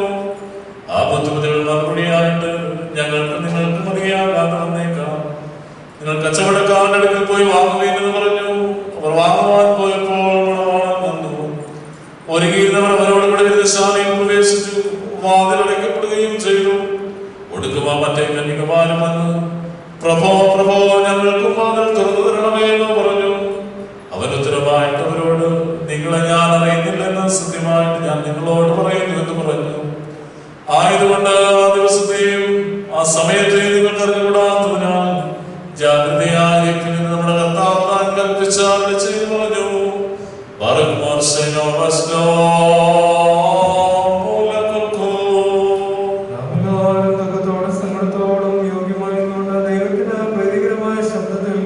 ആ ബുദ്ധിമതികൾ മറുപടിയായിട്ട്, ഞങ്ങൾക്ക് നിങ്ങൾക്ക് മതിയാകാതെ വന്നേക്കാം. നിങ്ങൾ കച്ചവടക്കാരന്റെ അടുക്കൽ പോയി വാങ്ങുകയെന്ന് പറഞ്ഞു. അവർ വാങ്ങുവാൻ പോയപ്പോൾ മണവാളൻ വന്നു. ഒരുങ്ങിയിരുന്നവർ അവരോട് കൂടെ വിരുദ്ധശാലയിൽ പ്രവേശിച്ചു. വാതിലടയ്ക്കപ്പെടുകയും ചെയ്തു. ഒടുക്കുവാ മറ്റേ കന്യകമാരും വന്നു, പ്രഭോ പ്രഭോ ഞങ്ങൾക്കും വാതിൽ തുറന്നു തരണമേ എന്ന് പറഞ്ഞു. അവൻ ഉത്തരമായിട്ട് അവരോട്, നിങ്ങളെ ഞാൻ അറിയുന്നില്ലെന്ന് സത്യമായിട്ട് ഞാൻ നിങ്ങളോട് പറയുന്നു എന്ന് പറഞ്ഞു. ആയതുകൊണ്ട് ആ ദിവസത്തെയും ആ സമയത്തെയും നിങ്ങൾക്ക് അറിഞ്ഞുകൂടാത്തതിനാൽ ജാഗ്രതയായിരിക്കും എന്ന് നമ്മുടെ കർത്താവ് താൻ കൽപ്പിച്ചാൽ ചെയ്തു പറഞ്ഞു. സങ്കടത്തോടും യോഗ്യമായിരുന്നുകൊണ്ട് ദൈവത്തിന് പ്രീതികരമായ ശബ്ദത്തിൽ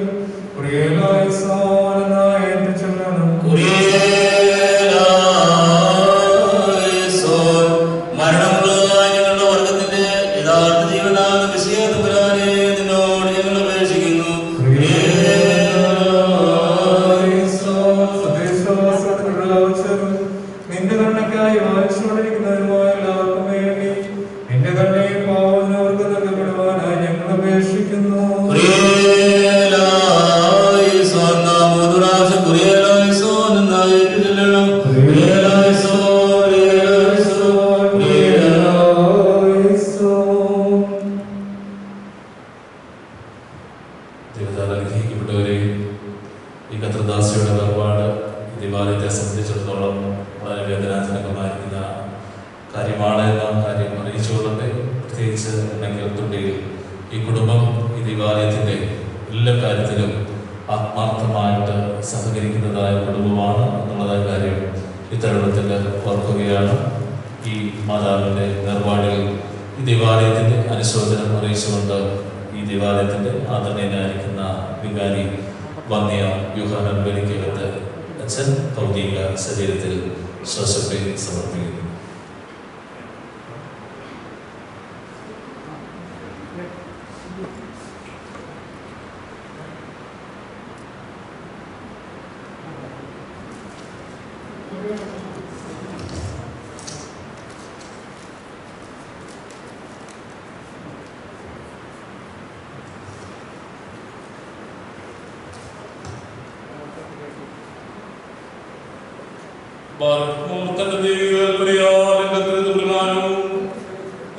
മരണമുള്ളതായ ഞങ്ങളുടെ വർഗത്തിന്റെ യഥാർത്ഥ ജീവനാകുന്ന വിഷയത്തുപുരാനെ നിന്നോട് ഞങ്ങൾ അപേക്ഷിക്കുന്നു. നിന്റെ കണ്ണയ്ക്കായി വായിച്ചുകൊണ്ടിരിക്കുന്നവരുമായ എല്ലാവർക്കും വേണ്ടി നിന്റെ കണ്ണയിൽ പാവുന്നവർക്ക് നൽകപ്പെടുവാനായി ഞങ്ങൾ അപേക്ഷിക്കുന്നു. അനുഗ്രഹിക്കപ്പെട്ടവരെ, ഈ കത്രദാസിയുടെ വേർപാട് ദേവാലയത്തെ സംബന്ധിച്ചിടത്തോളം വളരെ വേദനാജനകമായിരിക്കുന്ന കാര്യമാണ് എന്ന കാര്യം അറിയിച്ചുകൊള്ളട്ടെ. പ്രത്യേകിച്ച് എണ്ണക്കൽത്തുണ്ടിയിൽ ഈ കുടുംബം ഈ ദേവാലയത്തിൻ്റെ എല്ലാ കാര്യത്തിലും ആത്മാർത്ഥമായിട്ട് സഹകരിക്കുന്നതായ കുടുംബമാണ് എന്നുള്ളതായ കാര്യം ഇത്തരുണത്തിൽ ഓർക്കുകയാണ്. ഈ മാതാവിൻ്റെ വേർപാടിൽ ഈ ദേവാലയത്തിൻ്റെ അനുശോചനം അറിയിച്ചുകൊണ്ട് ഈ ദേവാലയത്തിൻ്റെ ആദരണീയനായിരിക്കുന്ന വികാരി വന്യ യൂഹാനൻ വെളിക്കകത്ത് അച്ഛൻ ഭൗതിക ശരീരത്തിൽ ശ്വാസത്തെ സമർപ്പിക്കുന്നു.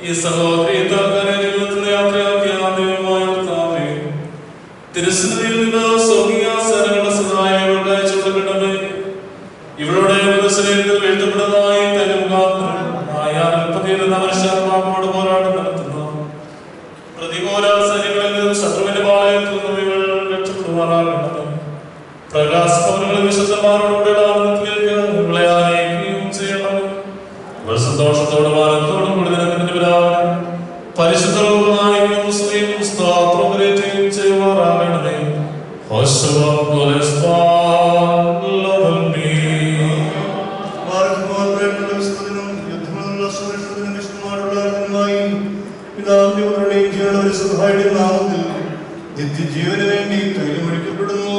ഈ സഹോദരി ജീവിതത്തിന്റെ യാത്രയാക്കിയ തിരുസന്നിധിയിൽ നിന്ന് സ്വർഗീയ സേനകളുടെ സഹായങ്ങൾക്ക് അയച്ചുകൊള്ളപ്പെട്ടത് ഇവളുടെ ശരീരത്തിൽ വീഴ്ത്തപ്പെട്ടതായി തന്നെ മുഖാന്തരം മനുഷ്യാത്മാക്കളോട് പോരാട്ടം നടത്തുന്നു. പ്രതികൂല സൈന്യങ്ങളിൽ നിന്നും ശത്രുവിന്റെ പാളയത്തിൽ നിന്നും ഇവൾ രക്ഷപ്പെടുവാറാകേണ്ടത് പ്രകാശഭവനങ്ങളിൽ വിശുദ്ധന്മാരോടുകൂടെ ഇവളെ ആനയിക്കുകയും ചെയ്യണം. ഇവൾ സന്തോഷത്തോടും ആനന്ദത്തോടും കൂടി നിനക്ക് പിതാവിനും പരിശുദ്ധ റൂഹായിക്കും സ്തുതിയും സ്തോത്രവും കരേറ്റുകയും ചെയ്യുവാറാകണമേ. നിത്യജീവന് വേണ്ടി തൊഴിലൊഴിക്കപ്പെടുന്നു.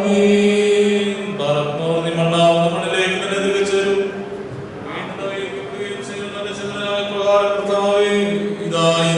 Amen. ചോദിക്കുക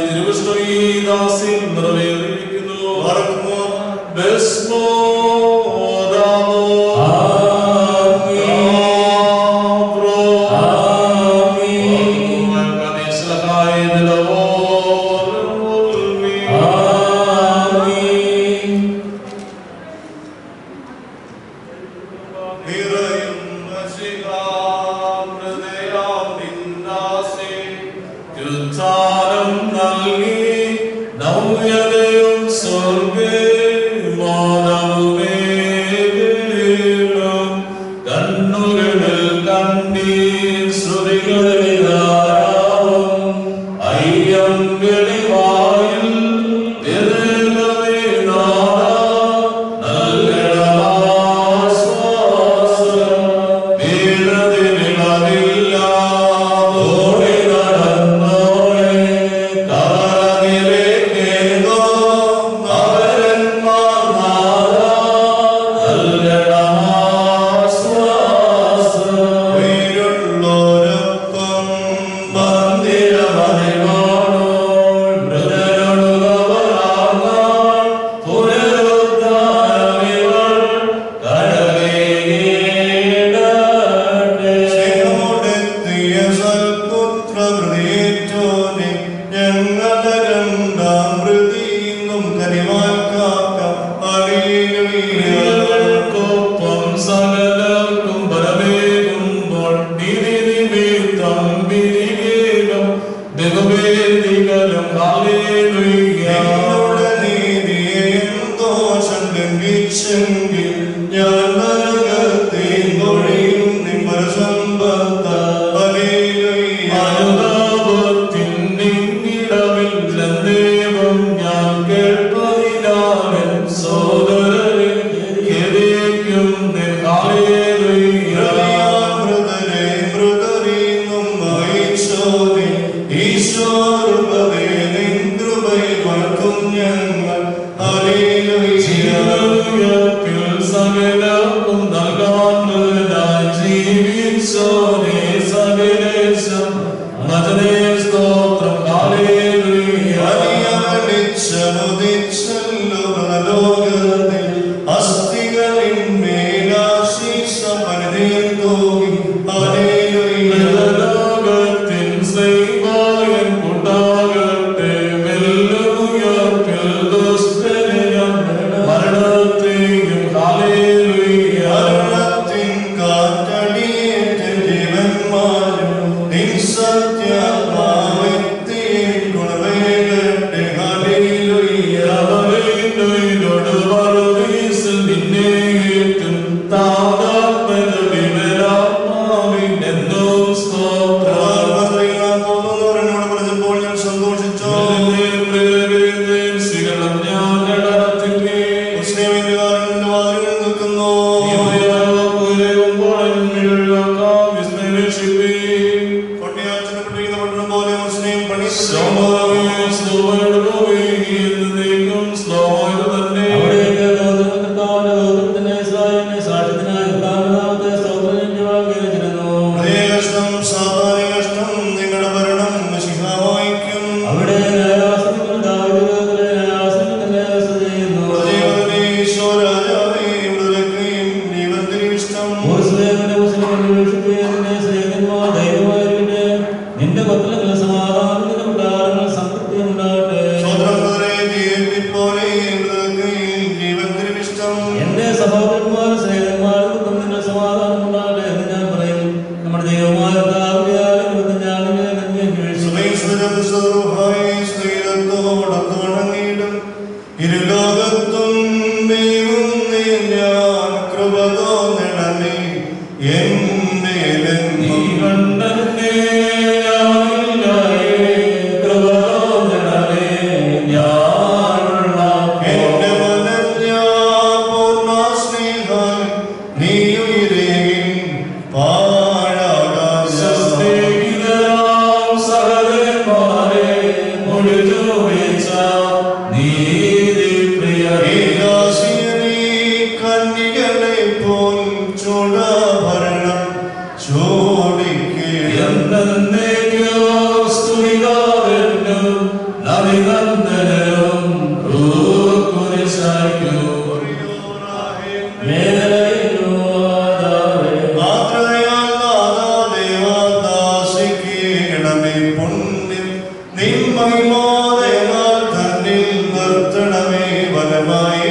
നിന്മഹിമോദയനാൽ തന്നിൽ നിർത്തണമേ വലമായി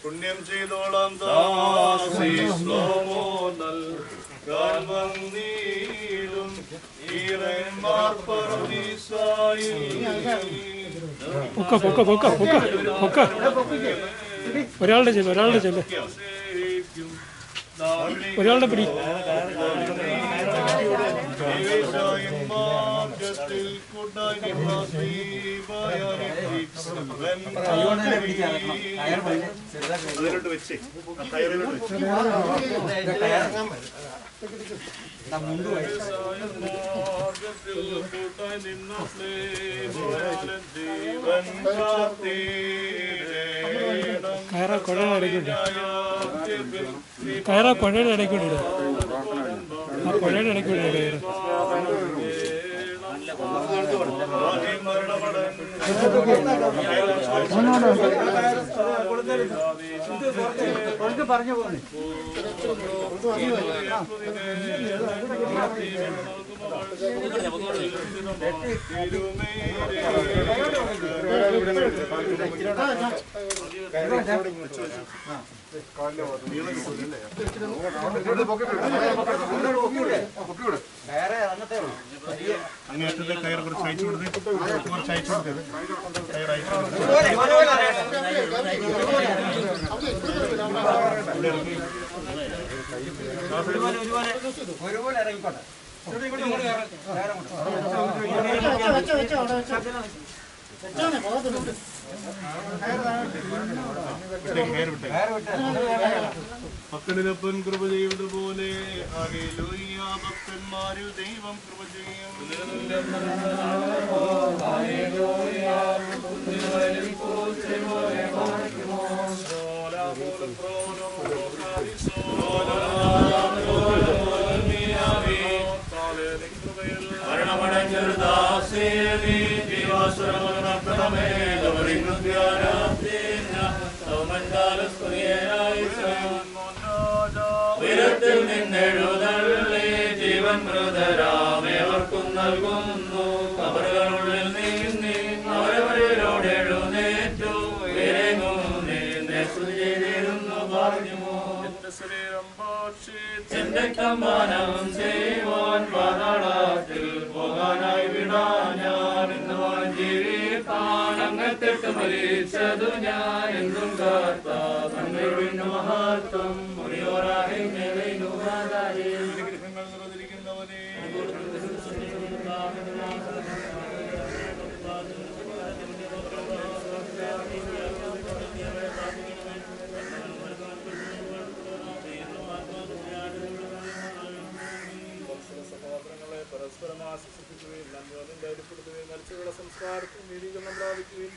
പുണ്യം ചെയ്തോളാം ഒരാളുടെ ചെല്ല് ഒരാളുടെ പിടി അതിലോട്ട് വെച്ച് ടയറിലോട്ട് കയറ കുഴയുടെ ഇടയ്ക്കൂടെ കയറ കുഴയുടെ ഇടയ്ക്കൂടെ ഇടുക ആ കുഴയുടെ ഇടയ്ക്കൂടെ കയറ് പറഞ്ഞു പോകുന്നു അങ്ങേറ്റത്തെ കയർ കുറച്ച് അയച്ചു കൊടുത്ത് കുറച്ച് അയച്ചു കൊടുത്തത് കയർ അയച്ചു ഒരുപോലെ ഇറങ്ങിക്കോട്ടെ മക്കളിലപ്പൻ കൃപ ചെയ്തതുപോലെ ഹല്ലേലൂയ ഭക്തന്മാരിൽ ദൈവം കൃപ ചെയ്യും ഉയരത്തിൽ നിന്നെഴുന്നള്ളി ജീവൻ മൃതരാമേവർക്കും നൽകുന്നു കബറുകളുള്ളിൽ നീന്തി അവരവരോട് എഴുന്നേറ്റു ചെയ്തിരുന്നു പറഞ്ഞുമോ എന്റെ കമ്പാനം ചെയ്യുവാൻ പാതാളത്തിൽ പോകാനായി വിടാ ഞാൻ ഇന്ന് ജീവിപ്പാൻ അങ്ങത്തെട്ട് മരിച്ചതു ഞാൻ എന്നും കാത്ത തങ്ങളുടെ മഹത്വം മുറിയോറായി പരസ്പരം ആശ്വസിപ്പിക്കുകയും നന്മ ധൈര്യപ്പെടുത്തുകയും മരിച്ചവരുടെ സംസ്കാരത്തിൽ നീതീകരണം പ്രാപിക്കുകയും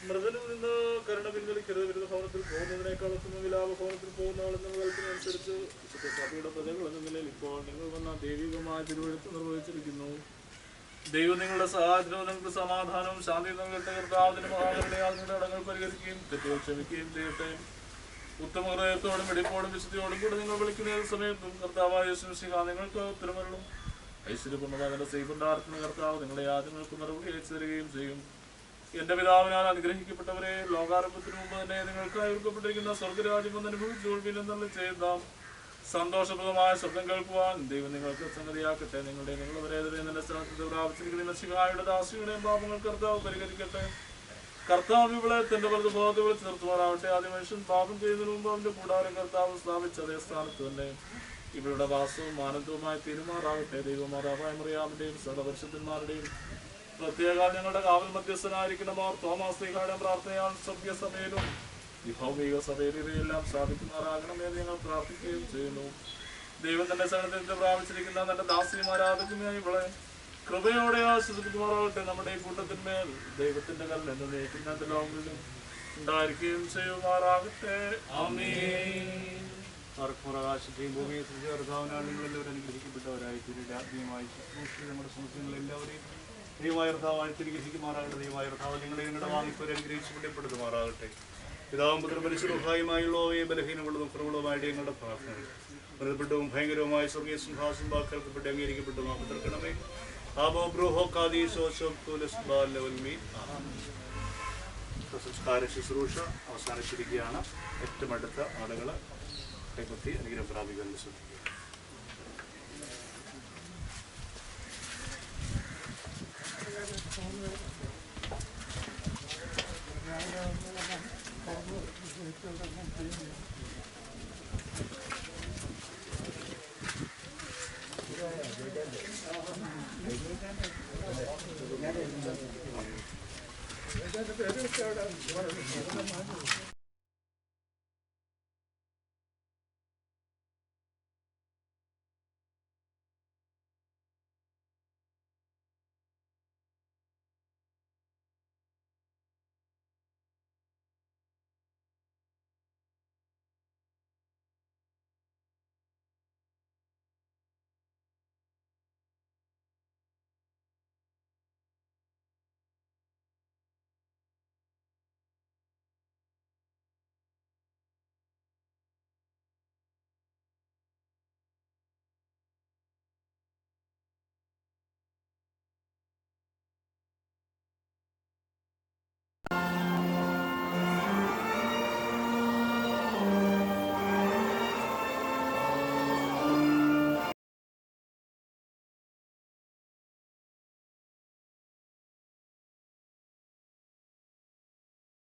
മൃതനിൽ നിന്ന് കരുണ പിൻവലിക്കരുത് വിരുദ്ധ ഭവനത്തിൽ പോകുന്നതിനേക്കാൾ ഉത്തമ വിലാപ ഭവനത്തിൽ പോകുന്നവളെന്ന കൽപ്പനയനുസരിച്ച് വിശുദ്ധ സഭയുടെ പ്രജകൾ എന്ന നിലയിൽ ഇപ്പോൾ നിങ്ങൾ വന്ന ദൈവികമായ തിരുവഴുത്ത് നിർവഹിച്ചിരിക്കുന്നു. ദൈവം നിങ്ങളുടെ സഹായത്തിനോ നിങ്ങൾക്ക് സമാധാനവും ശാന്തി നൽകട്ടെ. കർത്താവിന്റെ മഹാകരുണയാൽ നിങ്ങളുടെ അടങ്ങൾ പരിഹരിക്കുകയും തെറ്റുകൾ ക്ഷമിക്കുകയും ചെയ്യട്ടെ. ഉത്തമ ഹൃദയത്തോടും വെടിപ്പോടും വിശുദ്ധിയോടും കൂടെ നിങ്ങൾ വിളിക്കുന്ന ഏത് സമയത്തും കർത്താവായ യേശുമിശിഹാ നിങ്ങൾക്ക് ഉത്തരമരുളും. ഐശ്വര്യപൂർണ്ണമായ സൈബുണ്ടാർക്കുന്ന കർത്താവ് നിങ്ങളുടെ യാതങ്ങൾക്ക് മറുപടി അയച്ചു തരികയും ചെയ്യും. എന്റെ പിതാവിനാൽ അനുഗ്രഹിക്കപ്പെട്ടവരെ, ലോകാരംഭത്തിന് മുമ്പ് തന്നെ നിങ്ങൾക്കായി ഒരുക്കപ്പെട്ടിരിക്കുന്ന സ്വർഗരാജ്യം ഒന്ന് അനുഭവിച്ചുകൊള്ളുവിനെന്നുള്ള ചെയ്താം സന്തോഷപ്രദമായ ശബ്ദം കേൾക്കുവാൻ ദൈവം നിങ്ങൾക്ക് സംഗതിയാക്കട്ടെ. നിങ്ങളുടെ നല്ല സ്ഥലത്ത് പ്രാപിച്ചിരിക്കുന്ന ശിഹായുടെ ദാസിയുടെയും പാപങ്ങൾ കർത്താവ് പരിഹരിക്കട്ടെ. കർത്താവ് ഇവിടെ തന്റെ വലതുഭാഗത്ത് വിളിച്ച് നിർത്തുവാനാവട്ടെ. ആദ്യ മനുഷ്യൻ പാപം ചെയ്യുന്നതിന് മുമ്പ് അവന്റെ കൂടാരം കർത്താവ് സ്ഥാപിച്ച അതേ സ്ഥാനത്ത് തന്നെ ഇവരുടെ വാസവും ആനന്ദവുമായി തീരുമാറാകട്ടെ. ദൈവമാതാവായ മറിയാമിന്റെയും സകലപരിശുദ്ധന്മാരുടെയും പ്രത്യേക ഞങ്ങളുടെ കാവൽ മധ്യസ്ഥനായിരിക്കണമോ തോമാസ് ശ്ലീഹായുടെ പ്രാർത്ഥനയാൽ സഭ്യസഭയിലും ഭൗമിക സഭയിൽ ഇവയെല്ലാം സ്ഥാപിക്കുമാറാകണമെന്ന് ഞങ്ങൾ പ്രാർത്ഥിക്കുകയും ചെയ്യുന്നു. ദൈവം തന്റെ സന്നദ്ധത്തെ പ്രാപിച്ചിരിക്കുന്ന തന്റെ ദാസിയും ആരാധകയുമായി ഇവളെ കൃപയോടെ ആശ്വസിപ്പിക്കുമാറാകട്ടെ. നമ്മുടെ ഈ കൂട്ടത്തിന്മേൽ ദൈവത്തിന്റെ കല്ല് എന്ന് നീക്കുന്ന ലോകങ്ങളിലും ഉണ്ടായിരിക്കുകയും ചെയ്യുമാറാകട്ടെ. ആമേൻ. ആകാശത്തെയും ഭൂമിയെ സൃഷ്ടിച്ച കർത്താവിനാണ് നിങ്ങളെല്ലാവരും അനുഗ്രഹിക്കപ്പെട്ടവരായി തിരിയുടെ ആത്മീയമായി നമ്മുടെ സമസ്യകളെല്ലാവരെയും ദൈവമായ കർത്താവായി തിരികെ ശിക്കുമാറാകട്ടെ. ദൈവമായ കർത്താവ് നിങ്ങളെ നിങ്ങളുടെ വാങ്ങിപ്പോരെ അനുഗ്രഹിച്ച് പുണ്യപ്പെടുത്തുമാറാകട്ടെ. പിതാവും പുത്രനും പരിശുദ്ധവുമായുള്ളവയെ ബലഹീനമുള്ളതും കുറവുള്ളതുമായിട്ട് ഞങ്ങളുടെ പ്രാർത്ഥനകൾ ബന്ധപ്പെട്ടവും ഭയങ്കരവുമായ സ്വർഗീയ സിംഹാസനം വാക്കേൽക്കപ്പെട്ട് അംഗീകരിക്കപ്പെട്ടു മാപ്പിത്തർക്കണമേ. സംസ്കാര ശുശ്രൂഷ അവസാനിച്ചിരിക്കുകയാണ്. ഏറ്റവും അടുത്ത ആളുകൾ കൈപ്പറ്റി അനുഗ്രഹം പ്രാപിക്കാൻ ശ്രദ്ധിക്കുക. Thank you. പേര് വെച്ച് അവിടെ